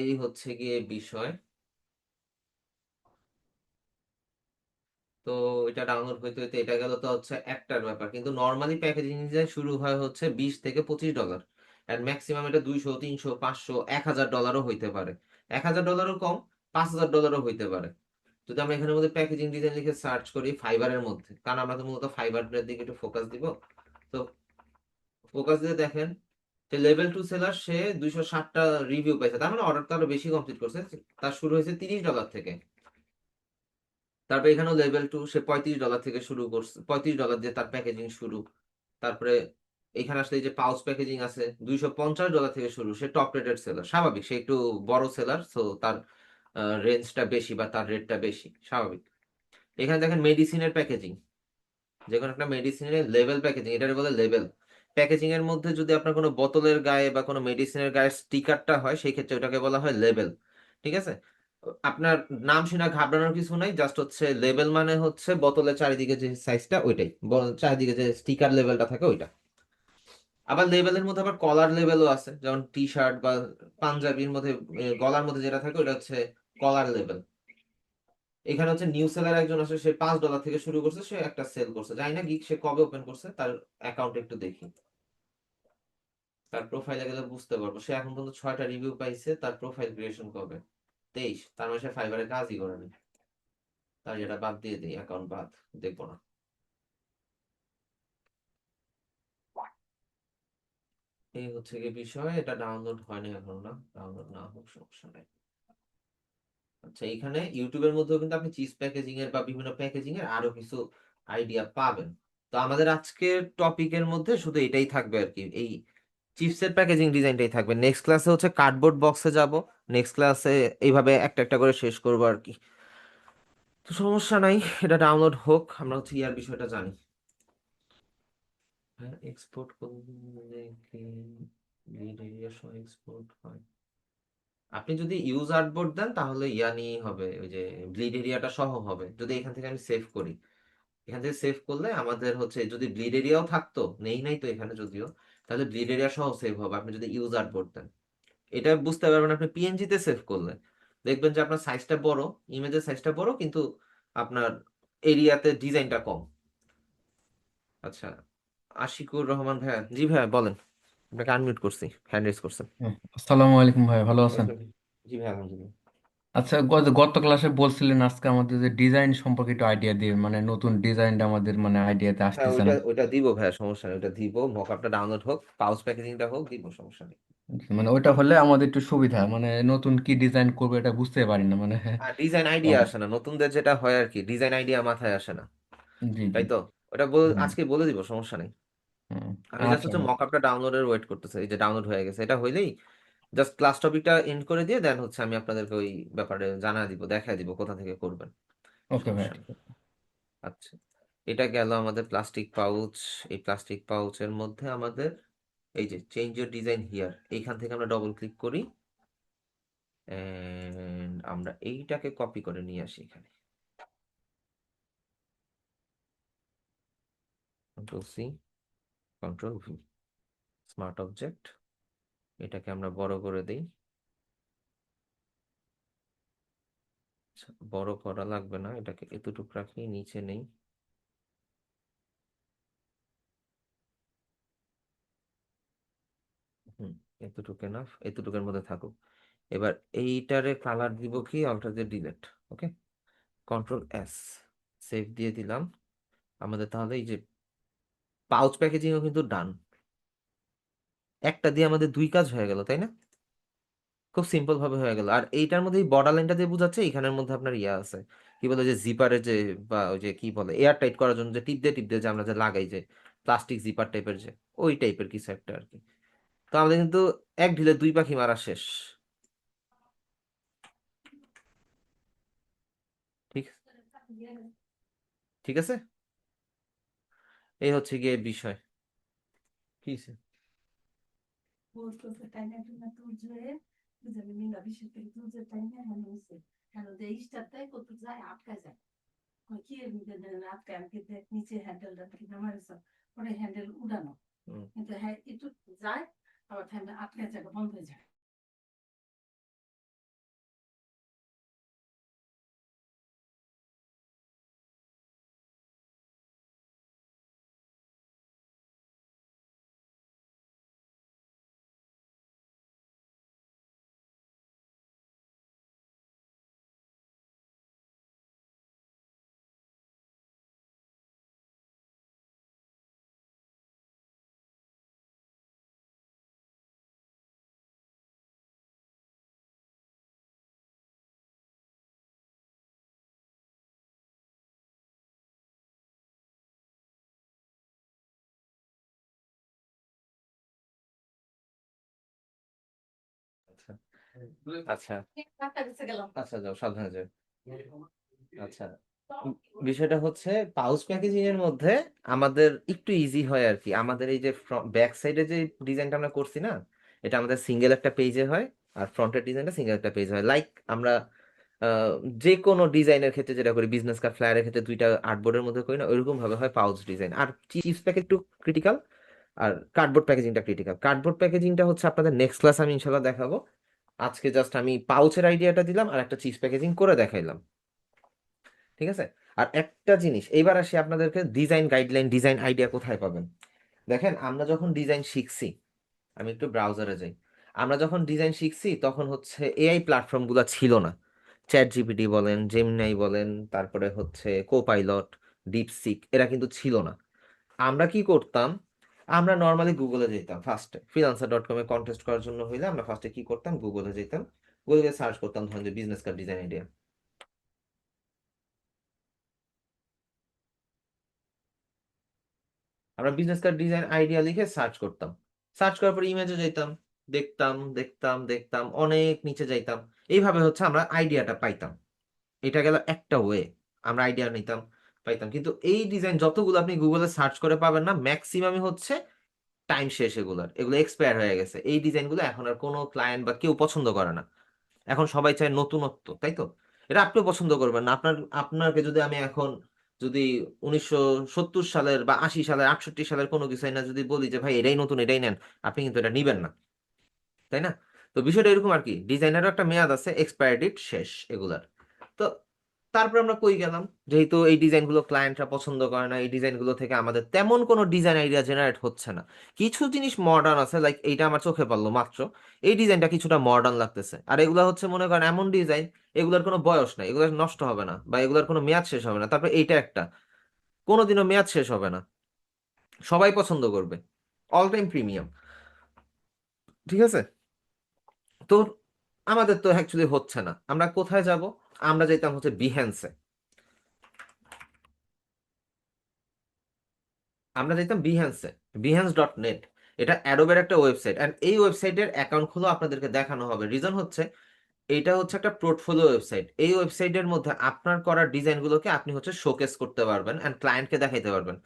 Speaker 1: এই হচ্ছে গিয়ে বিষয়। তো এটা ডাউনলোড হইতে হইতে এটা গেল তো হচ্ছে একটার ব্যাপার, কিন্তু নর্মালি প্যাকেজিং ডিজাইন শুরু হয় হচ্ছে $20 থেকে $25, এন্ড ম্যাক্সিমাম এটা 200, 300, 500, $1000 হইতে পারে। $1000 কম, $5000 হইতে পারে। যদি আমরা এখানের মধ্যে প্যাকেজিং ডিজাইন লিখে সার্চ করি ফাইবারের মধ্যে, কারণ আমরা তো মূলত ফাইবারের দিকে একটু ফোকাস দিব। তো ফোকাস দিয়ে দেখেন যে লেভেল 2 সেলার সে 260টা রিভিউ পাইছে, তার মানে অর্ডার তো আরো বেশি কমপ্লিট করছে। তার শুরু হয়েছে $30 থেকে। তারপরে এখানেও লেভেল 2 সে $35 থেকে শুরু করছে, $35 দিয়ে তার প্যাকেজিং শুরু। তারপরে এখানে আসলে এই যে পাউচ প্যাকেজিং আছে, $250 থেকে শুরু। সে টপ রেটেড সেলার, স্বাভাবিক, সে একটু বড় সেলার, সো তার রেঞ্জটা বেশি বা তার রেটটা বেশি, স্বাভাবিক। এখানে দেখেন মেডিসিনের প্যাকেজিং, যে কোনো একটা মেডিসিনের লেভেল প্যাকেজিং, এটাকে বলে লেভেল প্যাকেজিং। এর মধ্যে যদি আপনার কোনো বোতলের গায়ে বা কোনো মেডিসিনের গায়ে স্টিকারটা হয়, সেই ক্ষেত্রে ওটাকে বলা হয় লেভেল। ঠিক আছে? আপনার নাম শুনে ঘাবড়ানোর কিছু নাই, জাস্ট হচ্ছে লেভেল মানে হচ্ছে বোতলের চারিদিকে যে সাইজটা ওইটাই, চারিদিকে যে স্টিকার লেভেলটা থাকে ওইটা। আবার লেভেলের মধ্যে আবার কলার লেভেলও আছে, যেমন টি শার্ট বা পাঞ্জাবির মধ্যে গলার মধ্যে যেটা থাকে ওটা হচ্ছে কলার লেভেল। এখানে হচ্ছে নিউ সেলার একজন আছে, সে $5 থেকে শুরু করছে, সে একটা সেল করছে, জানি না গিক সে কবে ওপেন করছে, তার অ্যাকাউন্ট একটু দেখি, তার প্রোফাইলে গেলে বুঝতে পারবো। সে এখন পর্যন্ত 6টা রিভিউ পাইছে, তার প্রোফাইল ক্রিয়েশন কবে, 23, তার মানে সে ফাইবারে কাজই করেনি। তার এটা বাদ দিয়ে দিই, অ্যাকাউন্ট বাদ, দেখবো না। এই হচ্ছে কি বিষয়, এটা ডাউনলোড হয়নি এখন, না ডাউনলোড না হোক সমস্যা নাই। আচ্ছা, এখানে ইউটিউবের মধ্যেও কিন্তু আপনি চিজ প্যাকেজিং এর বা বিভিন্ন প্যাকেজিং এর আরো কিছু আইডিয়া পাবেন। তো আমাদের আজকের টপিকের মধ্যে শুধু এটাই থাকবে আর কি, এই চিপসের প্যাকেজিং ডিজাইনটাই থাকবে। নেক্সট ক্লাসে হচ্ছে কার্ডবোর্ড বক্সে যাব। নেক্সট ক্লাসে এইভাবে একটা একটা করে শেষ করবো আর কি। তো সমস্যা নাই, এটা ডাউনলোড হোক, আমরা হচ্ছে ইয়ার বিষয়টা জানি। হ্যাঁ, এক্সপোর্ট করলে কি গ্রিড এরিয়া সহ এক্সপোর্ট হয়? আপনি যদি ইউজ আর্টবোর্ড দেন তাহলে ইয়া নিয়েই হবে, ওই যে ব্লিড এরিয়াটা সহ হবে। যদি এখান থেকে আমি সেভ করি, এখান থেকে সেভ করলে আমাদের হচ্ছে যদি ব্লিড এরিয়াও থাকতো, নেই নাই তো এখানে যদিও, তাহলে ব্লিড এরিয়া সহ সেভ হবে আপনি যদি ইউজ আর্টবোর্ড দেন। এটা বুঝতে পারবেন আপনি পিএনজি তে সেভ করলে, দেখবেন যে আপনার সাইজটা বড়, ইমেজের সাইজটা বড়, কিন্তু আপনার এরিয়াতে ডিজাইনটা কম। আচ্ছা, আশিকুর রহমান ভাইয়া, জি ভাইয়া বলেন। আপনাকে আনমিউট করছি, হ্যান্ড রেজ করছেন।
Speaker 3: আসসালামু আলাইকুম ভাই, ভালো আছেন?
Speaker 1: ওয়ালাইকুম। জি ভাই, আলহামদুলিল্লাহ।
Speaker 3: আচ্ছা, গত ক্লাসে বলছিলেন আজকে আমাদের যে ডিজাইন সম্পর্কে একটু আইডিয়া দিয়ে, মানে নতুন ডিজাইনটা আমাদের মানে আইডিয়াতে
Speaker 1: হ্যাঁ,
Speaker 3: আসতেছে
Speaker 1: ওইটা
Speaker 3: না।
Speaker 1: ওইটা দিব ভাইয়া, সমস্যা নেই, ওইটা দিব। মকআপটা ডাউনলোড হোক, পাউচ প্যাকেজিংটা হোক, দিব, সমস্যা নেই।
Speaker 3: মানে ওইটা হলে আমাদের একটু সুবিধা, মানে নতুন কি ডিজাইন করবো এটা বুঝতে পারি না মানে।
Speaker 1: আর ডিজাইন আইডিয়া আসে না নতুনদের, যেটা হয় আর কি, ডিজাইন আইডিয়া মাথায় আসে না,
Speaker 3: জি জি।
Speaker 1: তাই তো। ওটা
Speaker 3: হ্যাঁ।
Speaker 1: আজকে বলে দিব, সমস্যা নেই।
Speaker 3: হ্যাঁ।
Speaker 1: আমি জাস্ট
Speaker 3: আচ্ছা।
Speaker 1: হচ্ছে মকআপটা ডাউনলোডের ওয়েট করতেছি, এই যে ডাউনলোড হয়ে গেছে, এটা হইলেই জাস্ট ক্লাস টপিকটা এন্ড করে দিয়ে দেন হচ্ছে আমি আপনাদেরকে ওই ব্যাপারে জানা দিব, দেখা দিব কোথা থেকে করবেন।
Speaker 3: ওকে ভাই,
Speaker 1: সমস্যা
Speaker 3: ঠিক
Speaker 1: নেই।
Speaker 3: আছে।
Speaker 1: আচ্ছা, এটা গেল আমাদের প্লাস্টিক পাউচ। এই প্লাস্টিক পাউচের মধ্যে আমাদের এই যে চেঞ্জ ইউর ডিজাইন হিয়ার, এইখান থেকে আমরা ডবল ক্লিক করি, এন্ড আমরা এইটাকে কপি করে নিয়ে আসি এখানে। Control C, control V, smart object, এটাকে আমরা বড় করে দিই। আচ্ছা, বড় করা লাগবে না, এটাকে এতটুকু রাখি, নিচে নেই। হুম, এতটুকু না, এতটুকুর মধ্যে থাকুক। এবার এইটারে কালার দিব কি, অল্টার দিয়ে ডিলেট। ওকে, কন্ট্রোল এস, সেভ দিয়ে দিলাম। আমাদের তাহলে এই যে পাউচ প্যাকেজিংও কিন্তু ডান। একটা দিয়ে আমাদের দুই কাজ হয়ে গেল, তাই না? খুব সিম্পল ভাবে হয়ে গেল। আর এইটার মধ্যে এই বর্ডার লাইনটা দিয়ে বোঝাচ্ছে এখানের মধ্যে আপনার ইয়া আছে, কি বলে যে জিপারের যে, বা ওই যে কি বলে এয়ার টাইট করার জন্য যে টিপ দিয়ে যে আমরা যে লাগাই, যে প্লাস্টিক জিপার টাইপের, যে ওই টাইপের কিছু একটা আর কি। তো আমাদের কিন্তু এক ঢিলে দুই পাখি মারা শেষ। ঠিক, ঠিক আছে। এই হচ্ছে গিয়ে বিষয়। কি হইছে?
Speaker 4: বলতেছে তাই না, তুমি তোর জয়ে বুঝাবি নিলা বিশেষ করে তোর যে তাই না হ্যাঁ হইছে হ্যাঁ যে ইস্টারটাই কত যায় আটকা যায়। কই কি এর মধ্যে আটকা আমাকে দেখ নিচে হ্যান্ডেলটা কি নামাইছ, পরে হ্যান্ডেল উড়ানো,
Speaker 1: হুম।
Speaker 4: কিন্তু হ্যাঁ একটু যায়, আবার হ্যান্ডেল আটকা যায় বন্ধ হয়ে যায়।
Speaker 1: আচ্ছা
Speaker 4: ডাক্তার কাছে গেলাম।
Speaker 1: আচ্ছা, যাও সাবধানে যাও। আচ্ছা, উম, বিষয়টা হচ্ছে পাউচ প্যাকেজিং এর মধ্যে আমাদের একটু ইজি হয় আর কি। আমাদের এই যে ব্যাক সাইডে যে ডিজাইনটা আমরা করছি না, এটা আমাদের সিঙ্গেল একটা পেজে হয়, আর ফ্রন্টের ডিজাইনটা সিঙ্গেল একটা পেজ হয়। লাইক আমরা আহ, যে কোনো ডিজাইনের ক্ষেত্রে যেটা করি, বিজনেস কার্ড ফ্লায়ারের ক্ষেত্রে দুইটা আর্টবোর্ডের মধ্যে করি না, ওইরকম ভাবে হয় পাউচ ডিজাইন। আর চিপস প্যাকেট একটু ক্রিটিক্যাল, আর কার্ডবোর্ড প্যাকেজিংটা ক্রিটিক্যাল। কার্ডবোর্ড প্যাকেজিংটা হচ্ছে আপনাদের নেক্সট ক্লাস আমি ইনশাল্লাহ দেখাবো। আজকে জাস্ট আমি পাউচের আইডিয়াটা দিলাম আর একটা চিপস প্যাকেজিং করে দেখাইলাম, ঠিক আছে? আর একটা জিনিস, এইবার আসি আপনাদেরকে ডিজাইন গাইডলাইন, ডিজাইন আইডিয়া কোথায় পাবেন। দেখেন, আমরা যখন ডিজাইন শিখছি, আমি একটু ব্রাউজারে যাই। আমরা যখন ডিজাইন শিখছি তখন হচ্ছে এআই প্ল্যাটফর্মগুলো ছিল না। চ্যাট জিপিটি বলেন, জেমিনাই বলেন, তারপরে হচ্ছে কোপাইলট, ডিপসিক, এরা কিন্তু ছিল না। আমরা কি করতাম, আমরা নর্মালি গুগলে যেতাম ফার্স্টে। ফ্রিল্যান্সার.কমে কন্টেস্ট করার জন্য হইলে আমরা ফার্স্টে কি করতাম, গুগলে যেতাম, গুগলে সার্চ করতাম ধরেন যে বিজনেস কার্ড ডিজাইন আইডিয়া। আমরা বিজনেস কার্ড ডিজাইন আইডিয়া লিখে সার্চ করতাম। সার্চ করার পর ইমেজে যেতাম, দেখতাম দেখতাম দেখতাম, অনেক নিচে যাইতাম। এইভাবে হচ্ছে আমরা আইডিয়াটা পাইতাম। এটা গেল একটা ওয়ে, আমরা আইডিয়া নিতাম, পাইতাম। কিন্তু এই ডিজাইন যতগুলো আপনি গুগলে সার্চ করে পাবেন না, ম্যাক্সিমামই হচ্ছে টাইম শেষ, এগুলোর এগুলো এক্সপায়ার হয়ে গেছে। এই ডিজাইনগুলো এখন আর কোনো ক্লায়েন্ট বা কেউ পছন্দ করে না। এখন সবাই চায় নতুনত্ব, তাই তো? এটা আপনিও পছন্দ করবেন না। আপনাকে যদি আমি এখন যদি 1970 সালের বা 80 সালের 68 সালের কোনো কিছু না যদি বলি যে ভাই এটাই নতুন, এটাই নেন, আপনি কিন্তু এটা নিবেন না, তাই না? তো বিষয়টা এরকম আর কি, ডিজাইনেরও একটা মেয়াদ আছে, এক্সপায়ার ডেট শেষ এগুলার। তো তারপর আমরা কই গেলাম, যেহেতু এই ডিজাইনগুলো ক্লায়েন্টরা পছন্দ করে না, এই ডিজাইনগুলো থেকে আমাদের তেমন কোনো ডিজাইন আইডিয়া জেনারেট হচ্ছে না। কিছু জিনিস মডার্ন আছে, লাইক এইটা আমার চোখে পড়লো মাত্র, এই ডিজাইনটা কিছুটা মডার্ন লাগতেছে। আর এগুলা হচ্ছে মনে করেন এমন ডিজাইন, এগুলার কোনো বয়স নাই, এগুলো নষ্ট হবে না বা এগুলার কোনো মেয়াদ শেষ হবে না। তারপর এইটা একটা কোনোদিনও মেয়াদ শেষ হবে না, সবাই পছন্দ করবে, অল টাইম প্রিমিয়াম, ঠিক আছে? তো আমাদের তো অ্যাকচুয়ালি হচ্ছে না। আমরা কোথায় যাব? আমরা যেতাম হচ্ছে বিহেন্সে। আমরা যেতাম বিহেন্সে, behance.net। এটা অ্যাডোবের একটা ওয়েবসাইট, অ্যান্ড এই ওয়েবসাইটের অ্যাকাউন্ট খুলে আপনাদেরকে দেখানো হবে। রিজন হচ্ছে এইটা হচ্ছে একটা পোর্টফোলিও ওয়েবসাইট। এই ওয়েবসাইটের মধ্যে আপনার করা ডিজাইনগুলোকে আপনি হচ্ছে শোকেস করতে পারবেন অ্যান্ড ক্লায়েন্টকে দেখাইতে পারবেন।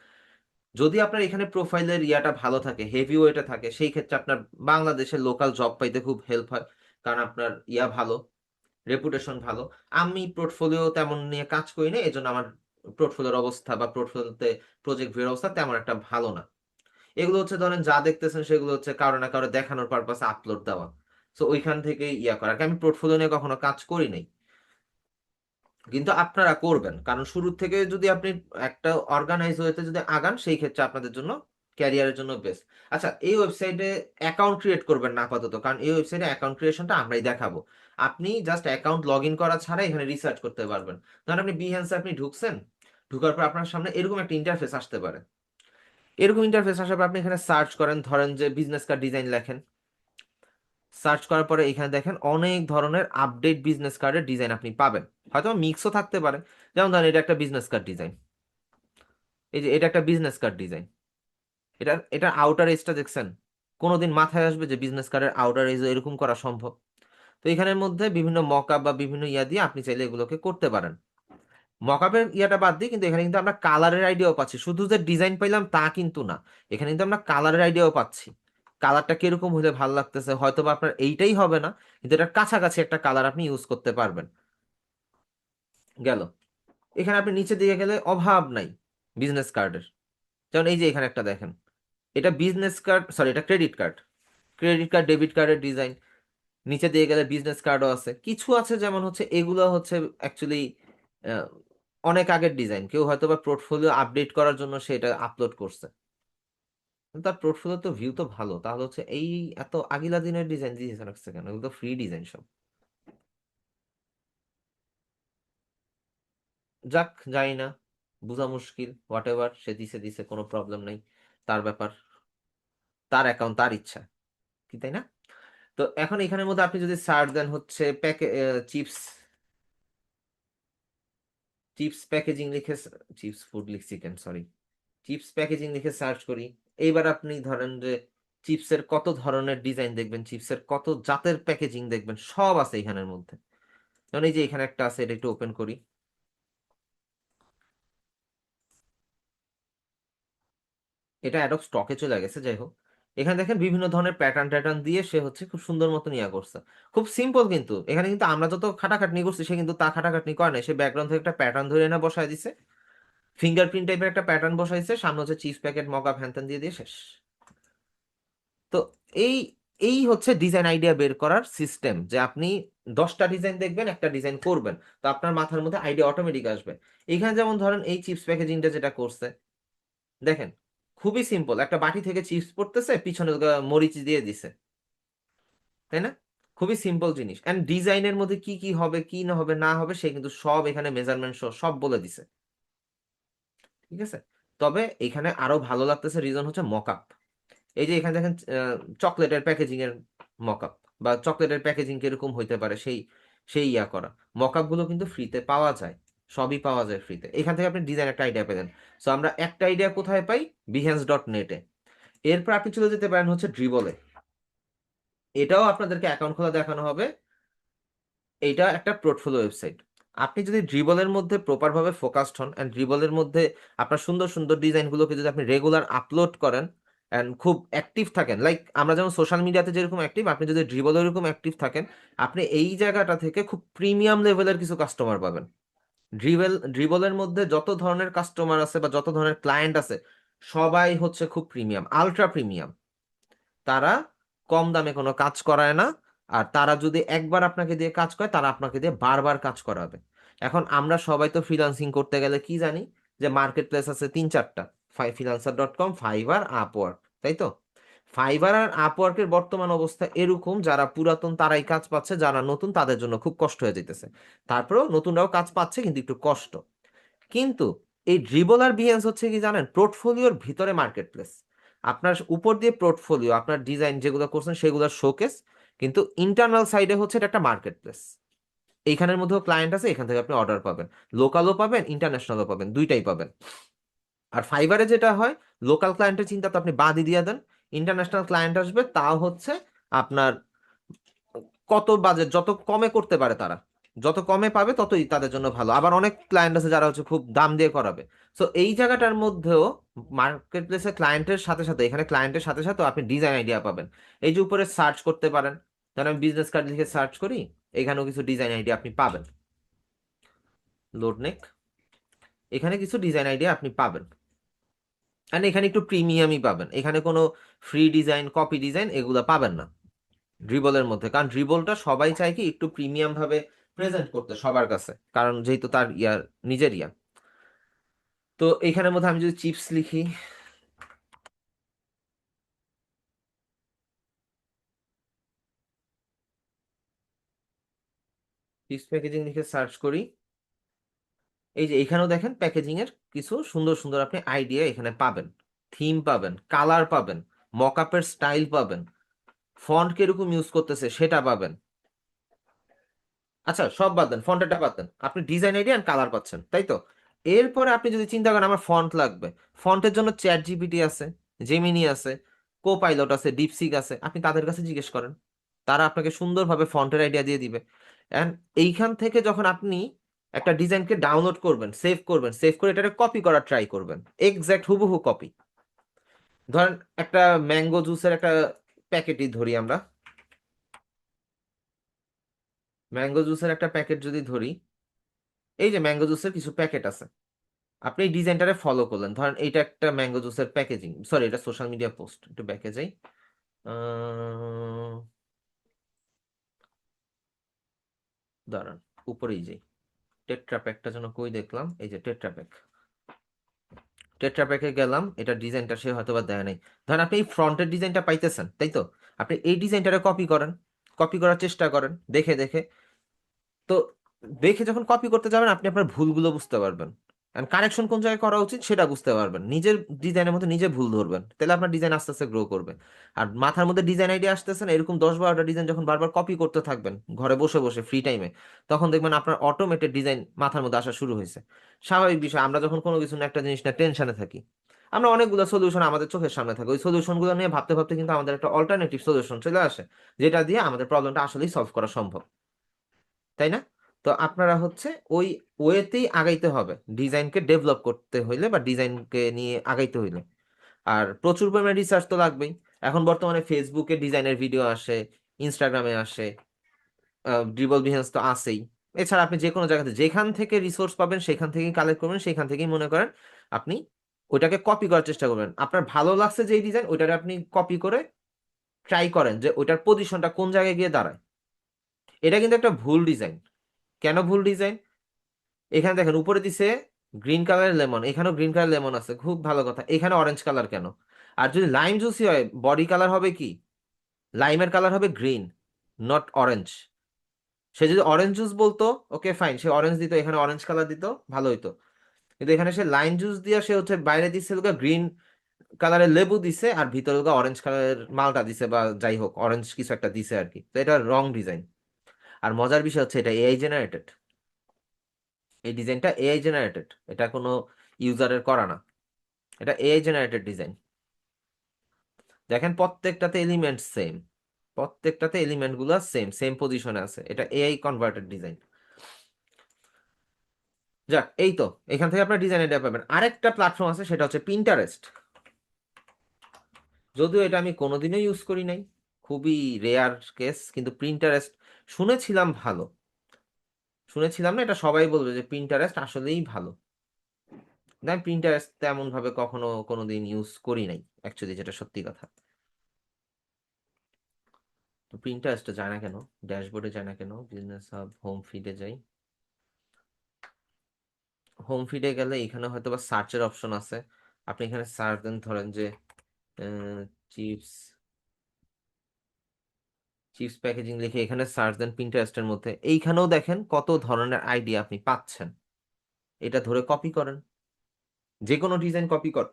Speaker 1: যদি আপনার এখানে প্রোফাইলের ইয়াটা ভালো থাকে, হেভি ওয়েটা থাকে, সেই ক্ষেত্রে আপনার বাংলাদেশের লোকাল জব পাইতে খুব হেল্প হয়, কারণ আপনার ইয়া ভালো, রেপুটেশন ভালো। আমি পোর্টফোলিও তেমন নিয়ে কাজ করি না, এই জন্য আমার পোর্টফোলিওর অবস্থা বা পোর্টফোলিওতে প্রজেক্ট ভিউর অবস্থা তেমন একটা ভালো না। এগুলো হচ্ছে ধরেন যা দেখতেছেন সেগুলো হচ্ছে কারো না কারো দেখানোর পারপাসে আপলোড দেওয়া। তো ওইখান থেকে ইয়া করা, আমি পোর্টফোলিও নিয়ে কখনো কাজ করি নাই। কিন্তু আপনারা করবেন, কারণ শুরু থেকে যদি আপনি একটা অর্গানাইজ ওয়েতে যদি আগান, সেই ক্ষেত্রে আপনাদের জন্য, ক্যারিয়ারের জন্য বেস্ট। আচ্ছা, এই ওয়েবসাইটে অ্যাকাউন্ট ক্রিয়েট করবেন না আপাতত, কারণ এই ওয়েবসাইটে অ্যাকাউন্ট ক্রিয়েশনটা আমরাই দেখাবো। আপনি জাস্ট অ্যাকাউন্ট লগ ইন করা ছাড়া এখানে রিসার্চ করতে পারবেন। ধরেন আপনি বিহেন্সে আপনি ঢুকছেন, ঢুকার পর আপনার সামনে এরকম একটা ইন্টারফেস আসতে পারে। এরকম ইন্টারফেস আসার পর আপনি এখানে সার্চ করেন, ধরেন যে বিজনেস কার্ড ডিজাইন লেখেন। সার্চ করার পরে এখানে দেখেন অনেক ধরনের আপডেট বিজনেস কার্ডের ডিজাইন আপনি পাবেন। হয়তো মিক্সও থাকতে পারে। যেমন ধরেন এটা একটা বিজনেস কার্ড ডিজাইন, এই যে এটা একটা বিজনেস কার্ড ডিজাইন। এটা আউটার এজটা দেখছেন? কোনোদিন মাথায় আসবে যে বিজনেস কার্ডের আউটার এজ এরকম করা সম্ভব? তো এখানের মধ্যে বিভিন্ন মকআপ বা বিভিন্ন ইয়া দিয়ে আপনি চাইলে এগুলোকে করতে পারেন। মকআপের ইয়াটা বাদ দিয়ে কিন্তু এখানে কিন্তু আমরা কালারের আইডিয়াও পাচ্ছি। শুধু যে ডিজাইন পাইলাম তা কিন্তু না, এখানে কিন্তু আমরা কালারের আইডিয়াও পাচ্ছি। কালারটা কিরকম হলে ভালো লাগতেছে, হয়তো বা আপনার এইটাই হবে না, কিন্তু এটার কাছাকাছি একটা কালার আপনি ইউজ করতে পারবেন। গেল, এখানে আপনি নিচে দিকে গেলে অভাব নাই বিজনেস কার্ডের। যেমন এই যে এখানে একটা দেখেন, এটা বিজনেস কার্ড, সরি এটা credit card, credit card debit কার্ডের ডিজাইন। নিচে দিয়ে গেলে বিজনেস কার্ডও আছে, কিছু আছে যেমন হচ্ছে এগুলো হচ্ছে অ্যাকচুয়ালি অনেক আগের ডিজাইন, কেউ হয়তো বা পোর্টফোলিও আপডেট করার জন্য সেটা আপলোড করছে। কিন্তু তার পোর্টফোলিও তো ভিউ তো ভালো, তাহলে হচ্ছে এই এত আগিলা দিনের ডিজাইন দিয়েছে রাখছে কেন? এগুলো তো ফ্রি ডিজাইন সব। যাক, জানি না, বোঝা মুশকিল, হোয়াট এভার, সে দিছে দিছে, কোনো প্রবলেম নাই, তার ব্যাপার, তার অ্যাকাউন্ট, তার ইচ্ছা, কি তাই না? তো এখন এখানের মধ্যে আপনি যদি সার্চ দেন হচ্ছে চিপস, চিপস প্যাকেজিং লিখে, চিপস ফুড লিখছি কেন, সরি, চিপস প্যাকেজিং লিখে সার্চ করি। এইবার আপনি ধরেন যে চিপসের কত ধরনের ডিজাইন দেখবেন, চিপসের কত জাতের প্যাকেজিং দেখবেন, সব আছে এখানের মধ্যে। যেমন এই যে এখানে একটা আছে, এটা একটু ওপেন করি। এটা অ্যাডব স্টকে চলে গেছে, যাই হোক। এখানে দেখেন বিভিন্ন ধরনের প্যাটার্ন ট্যাটার্ন দিয়ে সে হচ্ছে খুব সুন্দর মতন ইয়া করছে। খুব সিম্পল, কিন্তু এখানে কিন্তু আমরা যত খাটাখাটনি করছি সে কিন্তু তা খাটাখাটনি করে নাই। সে ব্যাকগ্রাউন্ড থেকে একটা প্যাটার্ন ধরে এনে বসায় দিছে, ফিঙ্গারপ্রিন্ট টাইপের একটা প্যাটার্ন বসাইছে, সামনে হচ্ছে চিপস প্যাকেট মকআপ হ্যান দিয়ে দিয়ে শেষ। তো এই এই হচ্ছে ডিজাইন আইডিয়া বের করার সিস্টেম, যে আপনি 10টা ডিজাইন দেখবেন, একটা ডিজাইন করবেন, তো আপনার মাথার মধ্যে আইডিয়া অটোমেটিক আসবে। এখানে যেমন ধরেন এই চিপস প্যাকেজিংটা যেটা করছে, দেখেন খুবই সিম্পল, একটা বাটি থেকে চিপস পড়তেছে, পিছনে মরিচ দিয়ে দিছে, তাই না? খুবই সিম্পল জিনিস। এন্ড ডিজাইনের মধ্যে কি কি হবে কি না হবে না হবে সে কিন্তু সব এখানে মেজারমেন্ট সব বলে দিছে, ঠিক আছে? তবে এখানে আরো ভালো লাগতেছে, রিজন হচ্ছে মকআপ। এই যে এখানে দেখেন চকলেটের প্যাকেজিং এর মকআপ, বা চকলেটের প্যাকেজিং কিরকম হইতে পারে সেই সেই ইয়া করা মকআপ গুলো কিন্তু ফ্রিতে পাওয়া যায়, সবই পাওয়া যায় ফ্রিতে। এখান থেকে আপনি ডিজাইন একটা আইডিয়া পেলেন। সো আমরা একটা আইডিয়া কোথায় পাই? behance.net-এ। এরপর আপনি চলে যেতে পারেন হচ্ছে ড্রিবলে। এটাও আপনাদেরকে অ্যাকাউন্ট খোলা দেখানো হবে। এইটা একটা পোর্টফোলিও ওয়েবসাইট। আপনি যদি ড্রিবলের মধ্যে প্রপার ভাবে ফোকাসড হন, এন্ড ড্রিবলের মধ্যে আপনার সুন্দর সুন্দর ডিজাইনগুলোকে যদি আপনি রেগুলার আপলোড করেন এন্ড খুব অ্যাক্টিভ থাকেন, লাইক আমরা যেমন সোশ্যাল মিডিয়াতে যেরকম অ্যাক্টিভ, আপনি যদি ড্রিবলে এরকম অ্যাক্টিভ থাকেন, আপনি এই জায়গাটা থেকে খুব প্রিমিয়াম লেভেলের কিছু কাস্টমার পাবেন। ড্রিবলের মধ্যে যত ধরনের কাস্টমার আছে বা যত ধরনের ক্লায়েন্ট আছে, সবাই হচ্ছে খুব প্রিমিয়াম, আলট্রা প্রিমিয়াম। তারা কম দামে কোনো কাজ করায় না। আর তারা যদি একবার আপনাকে দিয়ে কাজ করে, তারা আপনাকে দিয়ে বারবার কাজ করাবে। এখন আমরা সবাই তো ফ্রিল্যান্সিং করতে গেলে কি জানি, যে মার্কেট প্লেস আছে 3-4টা, freelancer.com, ফাইবার, আপওয়ার্ক, তাই তো? ফাইবার আর আপওয়ার্কের বর্তমান অবস্থা এরকম, যারা পুরাতন তারাই কাজ পাচ্ছে, যারা নতুন তাদের জন্য খুব কষ্ট হয়ে যেতেছে। তারপরেও নতুনরাও কাজ পাচ্ছে, কিন্তু একটু কষ্ট। কিন্তু এই ড্রিবল আর বিহেন্স হচ্ছে কি জানেন, পোর্টফোলিওর ভিতরে মার্কেট প্লেস। আপনার উপর দিয়ে পোর্টফোলিও, আপনার ডিজাইন যেগুলো করছেন সেগুলোর শোকেস, কিন্তু ইন্টারনাল সাইডে হচ্ছে এটা একটা মার্কেট প্লেস। এইখানের মধ্যেও ক্লায়েন্ট আছে, এখান থেকে আপনি অর্ডার পাবেন, লোকালও পাবেন ইন্টারন্যাশনালও পাবেন, দুইটাই পাবেন। আর ফাইবারে যেটা হয়, লোকাল ক্লায়েন্টের চিন্তা তো আপনি বাদই দিয়ে দেন, ইন্টারন্যাশনাল ক্লায়েন্ট আসবে, তাও হচ্ছে আপনার কত বাজেট যত কমে করতে পারে তারা, যত কমে পাবে ততই তাদের জন্য ভালো। আবার অনেক ক্লায়েন্ট আছে যারা হচ্ছে খুব দাম দিয়ে করাবে। সো এই জায়গাটার মধ্যেও মার্কেট প্লেসে ক্লায়েন্টের সাথে সাথে, এখানে ক্লায়েন্টের সাথে সাথে আপনি ডিজাইন আইডিয়া পাবেন। এই যে উপরে সার্চ করতে পারেন, যেন আমি বিজনেস কার্ড লিখে সার্চ করি, এখানেও কিছু ডিজাইন আইডিয়া আপনি পাবেন। লোড নেক, এখানে কিছু ডিজাইন আইডিয়া আপনি পাবেন। আর এখানে একটু প্রিমিয়ামই পাবেন, এখানে কোনো ফ্রি ডিজাইন, কপি ডিজাইন এগুলো পাবেন না ড্রিবলের মধ্যে। কারণ ড্রিবলটা সবাই চায় কি একটু প্রিমিয়াম ভাবে প্রেজেন্ট করতে সবার কাছে, কারণ যেহেতু তার ইয়ার নিজের ইয়া। তো এইখানের মধ্যে আমি যদি চিপস লিখি, চিপস প্যাকেজিং লিখে সার্চ করি, এই যে এখানেও দেখেন প্যাকেজিং এর কিছু সুন্দর সুন্দর আপনি আইডিয়া এখানে পাবেন, থিম পাবেন, কালার পাবেন, মকআপের স্টাইল পাবেন, ফন্ট কিরকম ইউজ করতেছে সেটা পাবেন। আচ্ছা সব বাদ দেন, ফন্টেরটা বাদ দেন, আপনি ডিজাইন আইডিয়া এন্ড কালার পাচ্ছেন, তাই তো? এরপরে আপনি যদি চিন্তা করেন আমার ফন্ট লাগবে, ফন্টের জন্য চ্যাট জিপিটি আছে, জেমিনি আছে, কোপাইলট আছে, ডিপসিক আছে, আপনি তাদের কাছে জিজ্ঞেস করেন, তারা আপনাকে সুন্দরভাবে ফন্টের আইডিয়া দিয়ে দিবে। এন্ড এইখান থেকে যখন আপনি একটা ডিজাইনকে ডাউনলোড করবেন, সেভ করে এটাকে কপি করার ট্রাই করবেন, এক্সাক্ট হুবহু কপি। ধরেন একটা ম্যাঙ্গো জুসের একটা প্যাকেটই ধরি আমরা, ম্যাঙ্গো জুসের একটা প্যাকেট যদি ধরি, এই যে ম্যাঙ্গো জুসের কিছু প্যাকেট আছে, আপনি এই ডিজাইনটারে ফলো করলেন, ধরেন এইটা একটা ম্যাঙ্গো জুসের প্যাকেজিং, সরি এটা সোশ্যাল মিডিয়া পোস্ট, একটু ব্যাকে যাই। দাঁড়ান, উপরেই যাই, টেট্রা প্যাকটা যেন কই দেখলাম, এই যে টেট্রা প্যাক, টেট্রা প্যাকে গেলাম, এটা ডিজাইনটা সে হয়তো বা দেয় নাই। ধরেন আপনি এই ফ্রন্টের ডিজাইনটা পাইতেছেন, তাই তো? আপনি এই ডিজাইনটারে কপি করেন, কপি করার চেষ্টা করেন দেখে দেখে। তো দেখে যখন কপি করতে যাবেন, আপনি আপনার ভুলগুলো বুঝতে পারবেন, কারেকশন কোন জায়গায় করা উচিত সেটা বুঝতে পারবেন, নিজের ডিজাইনের মধ্যে নিজে ভুল ধরবেন, তাহলে আপনার ডিজাইন আস্তে আস্তে গ্রো করবে। আর মাথার মধ্যে ডিজাইন আইডিয়া আসতেছে না, এরকম 10-12টা ডিজাইন যখন বারবার কপি করতে থাকবেন ঘরে বসে বসে ফ্রি টাইমে, তখন দেখবেন আপনার অটোমেটেড ডিজাইন মাথার মধ্যে আসা শুরু হয়েছে। স্বাভাবিক বিষয়, আমরা যখন কোনো কিছু না একটা জিনিস না টেনশনে থাকি, আমরা অনেকগুলো সলিউশন আমাদের চোখের সামনে থাকে, ওই সলিউশনগুলো নিয়ে ভাবতে ভাবতে কিন্তু আমাদের একটা অল্টারনেটিভ সলিউশন চলে আসে, যেটা দিয়ে আমাদের প্রবলেমটা আসলেই সলভ করা সম্ভব, তাই না? তো আপনারা হচ্ছে ওই ওয়েতেই আগাইতে হবে ডিজাইনকে ডেভেলপ করতে হইলে বা ডিজাইনকে নিয়ে আগাইতে হইলে। আর প্রচুর পরিমাণে রিসার্চ তো লাগবেই। এখন বর্তমানে ফেসবুকে ডিজাইনের ভিডিও আসে, ইনস্টাগ্রামে আসে, ড্রিবল বিহেন্স তো আছেই। এছাড়া আপনি যে কোনো জায়গাতে যেখান থেকে রিসোর্স পাবেন সেখান থেকেই কালেক্ট করবেন, সেখান থেকেই মনে করেন আপনি ওইটাকে কপি করার চেষ্টা করবেন। আপনার ভালো লাগছে যে ডিজাইন, ওইটাকে আপনি কপি করে ট্রাই করেন যে ওইটার পজিশনটা কোন জায়গায় গিয়ে দাঁড়ায়। এটা কিন্তু একটা ভুল ডিজাইন। কেন ভুল ডিজাইন? এখানে দেখেন উপরে দিছে গ্রিন কালারের লেমন, এখানেও গ্রিন কালার লেমন আছে, খুব ভালো কথা, এখানে অরেঞ্জ কালার কেন? আর যদি লাইম জুসি হয় বডি কালার হবে কি? লাইমের কালার হবে গ্রিন, নট অরেঞ্জ। সে যদি অরেঞ্জ জুস বলতো ওকে ফাইন, সে অরেঞ্জ দিত, এখানে অরেঞ্জ কালার দিত, ভালো হইতো। কিন্তু এখানে সে লাইম জুস দিয়ে সে হচ্ছে বাইরে দিচ্ছে গ্রিন কালারের লেবু দিছে আর ভিতরে অরেঞ্জ কালারের মালটা দিছে বা যাই হোক অরেঞ্জ কিছু একটা দিছে আর কি। তো এটা রং ডিজাইন। আর মজার বিষয় হচ্ছে এটা এআই জেনারেটেড। এই ডিজাইনটা এআই জেনারেটেড, এটা কোনো ইউজারের করা না, এটা এআই জেনারেটেড ডিজাইন। দেখেন প্রত্যেকটাতে এলিমেন্ট সেম, প্রত্যেকটাতে এলিমেন্ট গুলো সেম সেম পজিশনে আছে, এটা এআই কনভার্টেড ডিজাইন। যাক, এই তো এখান থেকে আপনার ডিজাইন আইডিয়া পাবেন। আরেকটা প্ল্যাটফর্ম আছে, সেটা হচ্ছে পিন্টারেস্ট। যদিও এটা আমি কোনোদিনও ইউজ করি নাই, খুবই রেয়ার কেস, কিন্তু পিন্টারেস্ট শুনেছিলাম ভালো, শুনেছিলাম না, এটা সবাই বলবে যে পিন্টারেস্ট আসলেই ভালো। কিন্তু আমি পিন্টারেস্ট তেমন ভাবে কখনো কোনোদিন ইউজ করি নাই অ্যাকচুয়ালি, যেটা সত্যি কথা। তো পিন্টারেস্টে যায় না কেন, ড্যাশবোর্ডে যায় না কেন, বিজনেস হাব হোম ফিডে যাই। হোম ফিডে গেলে এখানে হয়তো বা সার্চের অপশন আছে, আপনি এখানে সার্চ দেন, ধরেন যে চিপস চিপস প্যাকেজিং লিখে এখানে সার্চ দেন পিন্টারেস্টের মধ্যে, এইখানেও দেখেন কত ধরনের আইডিয়া আপনি পাচ্ছেন। এটা ধরে কপি করেন, যে কোনো ডিজাইন কপি কর,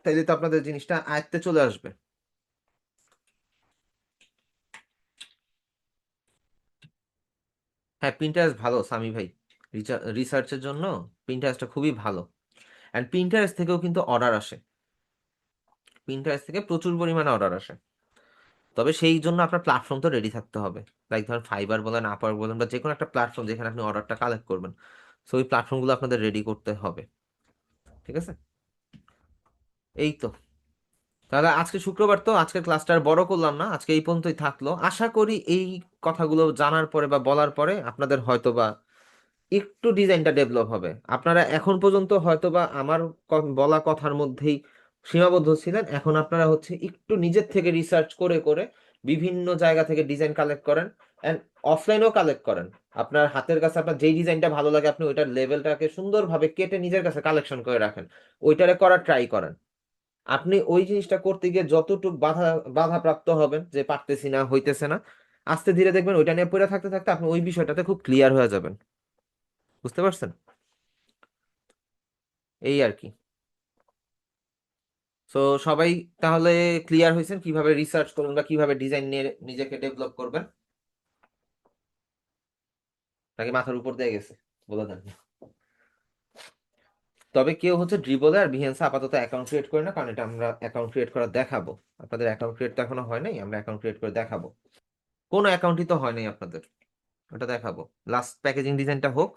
Speaker 1: তাইলে তো আপনাদের জিনিসটা আয়ত্তে চলে আসবে। হ্যাঁ, পিন্টারেস্ট ভালো সামি ভাই, রিসার্চের জন্য পিন্টারেস্টটা খুবই ভালো। অ্যান্ড পিন্টারেস্ট থেকেও কিন্তু অর্ডার আসে, পিন্টারেস্ট থেকে প্রচুর পরিমাণে অর্ডার আসে। তবে সেই জন্য আপনার প্ল্যাটফর্ম তো রেডি থাকতে হবে, লাইক ধরেন ফাইবার বলেন, আপওয়ার্ক বলেন, বা যে কোনো একটা প্ল্যাটফর্ম যেখানে আপনি অর্ডারটা কালেক্ট করবেন। সো ওই প্ল্যাটফর্মগুলো আপনাদের রেডি করতে হবে, ঠিক আছে? এই তো, তাহলে আজকে শুক্রবার তো আজকের ক্লাসটা আর বড় করলাম না, আজকে এই পর্যন্তই থাকলো। আশা করি এই কথাগুলো জানার পরে বা বলার পরে আপনাদের হয়তো বা একটু ডিজাইনটা ডেভেলপ হবে। আপনারা এখন পর্যন্ত হয়তোবা আমার বলা কথার মধ্যেই সীমাবদ্ধ ছিলেন, এখন আপনারা হচ্ছে একটু নিজের থেকে রিসার্চ করে করে বিভিন্ন জায়গা থেকে ডিজাইন কালেক্ট করেন, অ্যান্ড অফলাইনেও কালেক্ট করেন। আপনার হাতের কাছে আপনার যেই ডিজাইনটা ভালো লাগে আপনি ওইটার লেভেলটাকে সুন্দরভাবে কেটে নিজের কাছে কালেকশন করে রাখেন, ওইটারে করার ট্রাই করেন। আপনি ওই জিনিসটা করতে গিয়ে যতটুকু বাধা প্রাপ্ত হবেন যে পারতেছি না, হইতেছে না, আস্তে ধীরে দেখবেন ওইটা নিয়ে পড়ে থাকতে থাকতে আপনি ওই বিষয়টাতে খুব ক্লিয়ার হয়ে যাবেন। বুঝতে পারছেন? এই আর কি। সো সবাই তাহলে ক্লিয়ার হয়েছেন কিভাবে রিসার্চ করবেন বা কিভাবে ডিজাইন নিয়ে নিজেকে ডেভেলপ করবেন, নাকি মাথার উপর দিয়ে গেছে বলে দেন। তবে কেউ হচ্ছে ড্রিবলে আর বিহেন্সে আপাতত অ্যাকাউন্ট ক্রিয়েট করে না, কারণ এটা আমরা অ্যাকাউন্ট ক্রিয়েট করা দেখাবো। আপনাদের অ্যাকাউন্ট ক্রিয়েট তো এখনো হয় নাই, আমরা অ্যাকাউন্ট ক্রিয়েট করে দেখাবো। কোনো অ্যাকাউন্টই তো হয় নাই আপনাদের, ওটা দেখাবো। লাস্ট প্যাকেজিং ডিজাইনটা হোক,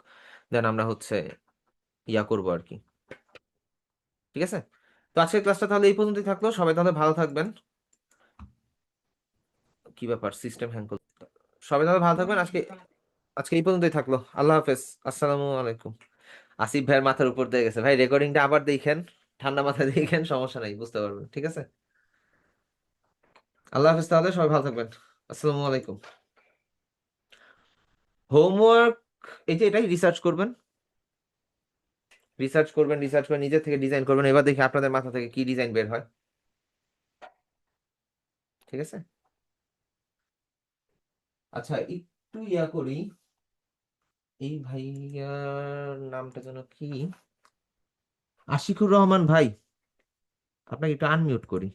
Speaker 1: দেন আমরা হচ্ছে ইয়া করবো আর কি। ঠিক আছে, তো আজকের ক্লাসটা তাহলে এই পর্যন্তই থাকলো। সবাই তাহলে ভালো থাকবেন। কি ব্যাপার, সিস্টেম হ্যাং করলো? সবাই তাহলে ভালো থাকবেন। আজকে আজকে এই পর্যন্তই থাকলো। আল্লাহ হাফেজ, আসসালামু আলাইকুম। আসিফ ভাইয়ের মাথার উপর দিয়ে গেছে ভাই, রেকর্ডিংটা আবার দেখেন, ঠান্ডা মাথায় দেখেন, সমস্যা নাই, বুঝতে পারবেন, ঠিক আছে? আল্লাহ হাফেজ, তাহলে সবাই ভালো থাকবেন, আসসালামু আলাইকুম। হোমওয়ার্ক, এই যে এটাই রিসার্চ করবেন, রিসার্চ করবেন, রিসার্চ করে নিজের থেকে ডিজাইন করবেন। এবার দেখি আপনাদের মাথা থেকে কি ডিজাইন বের হয়, ঠিক আছে? আচ্ছা, একটু ইয়া করি, এই ভাইয়ার নামটা যেন কি, আশিকুর রহমান ভাই, আপনাকে একটু আনমিউট করি,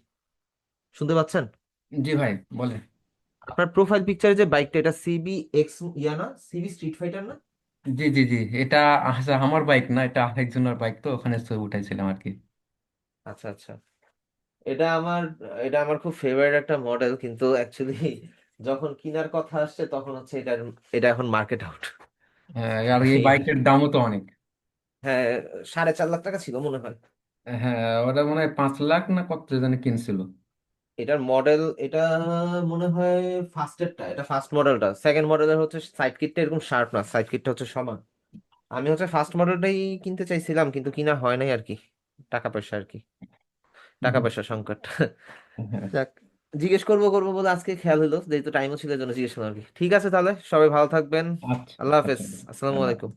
Speaker 1: শুনতে পাচ্ছেন?
Speaker 3: জি ভাই, বলেন।
Speaker 1: আপনার প্রোফাইল পিকচারে যে বাইকটা, এটা সিবি এক্স ইয়া না, সিবি স্ট্রিট ফাইটার না?
Speaker 3: জি জি জি, এটা আসলে আমার বাইক না, এটা আরেকজনের বাইক, তো ওখানে ছবি উঠাইছিলাম আর কি।
Speaker 1: আচ্ছা আচ্ছা, এটা আমার এটা আমার খুব ফেভারিট একটা মডেল, কিন্তু অ্যাকচুয়ালি যখন কেনার কথা আসছে তখন হচ্ছে এটা এখন মার্কেট আউট।
Speaker 3: হ্যাঁ, আর এই বাইকের দামও তো অনেক।
Speaker 1: হ্যাঁ, 4.5 লাখ টাকা ছিল মনে হয়।
Speaker 3: হ্যাঁ, ওটা মনে হয় 5 লাখ না কত জানি কিনছিল।
Speaker 1: এটার মডেল, এটা মনে হয় ফার্স্টেরটা, এটা ফার্স্ট মডেলটা। সেকেন্ড মডেলের হচ্ছে সাইড কিটটা এরকম শার্প না, সাইড কিটটা হচ্ছে সমান। আমি হচ্ছে ফার্স্ট মডেলটাই কিনতে চাইছিলাম, কিন্তু কিনা হয় নাই আর কি, টাকা পয়সা আর কি, টাকা পয়সা সংকট।
Speaker 3: হ্যাঁ।
Speaker 1: যাক, জিজ্ঞেস করবো করবো বলে আজকে খেয়াল হলো, যেহেতু টাইমও ছিল, এই জন্য জিজ্ঞেস করলাম আর কি। ঠিক আছে তাহলে, সবাই ভালো থাকবেন।
Speaker 3: আচ্ছা
Speaker 1: আল্লাহ হাফেজ।
Speaker 3: আচ্ছা।
Speaker 1: আসসালামু
Speaker 3: আল্লাহ
Speaker 1: আলাইকুম।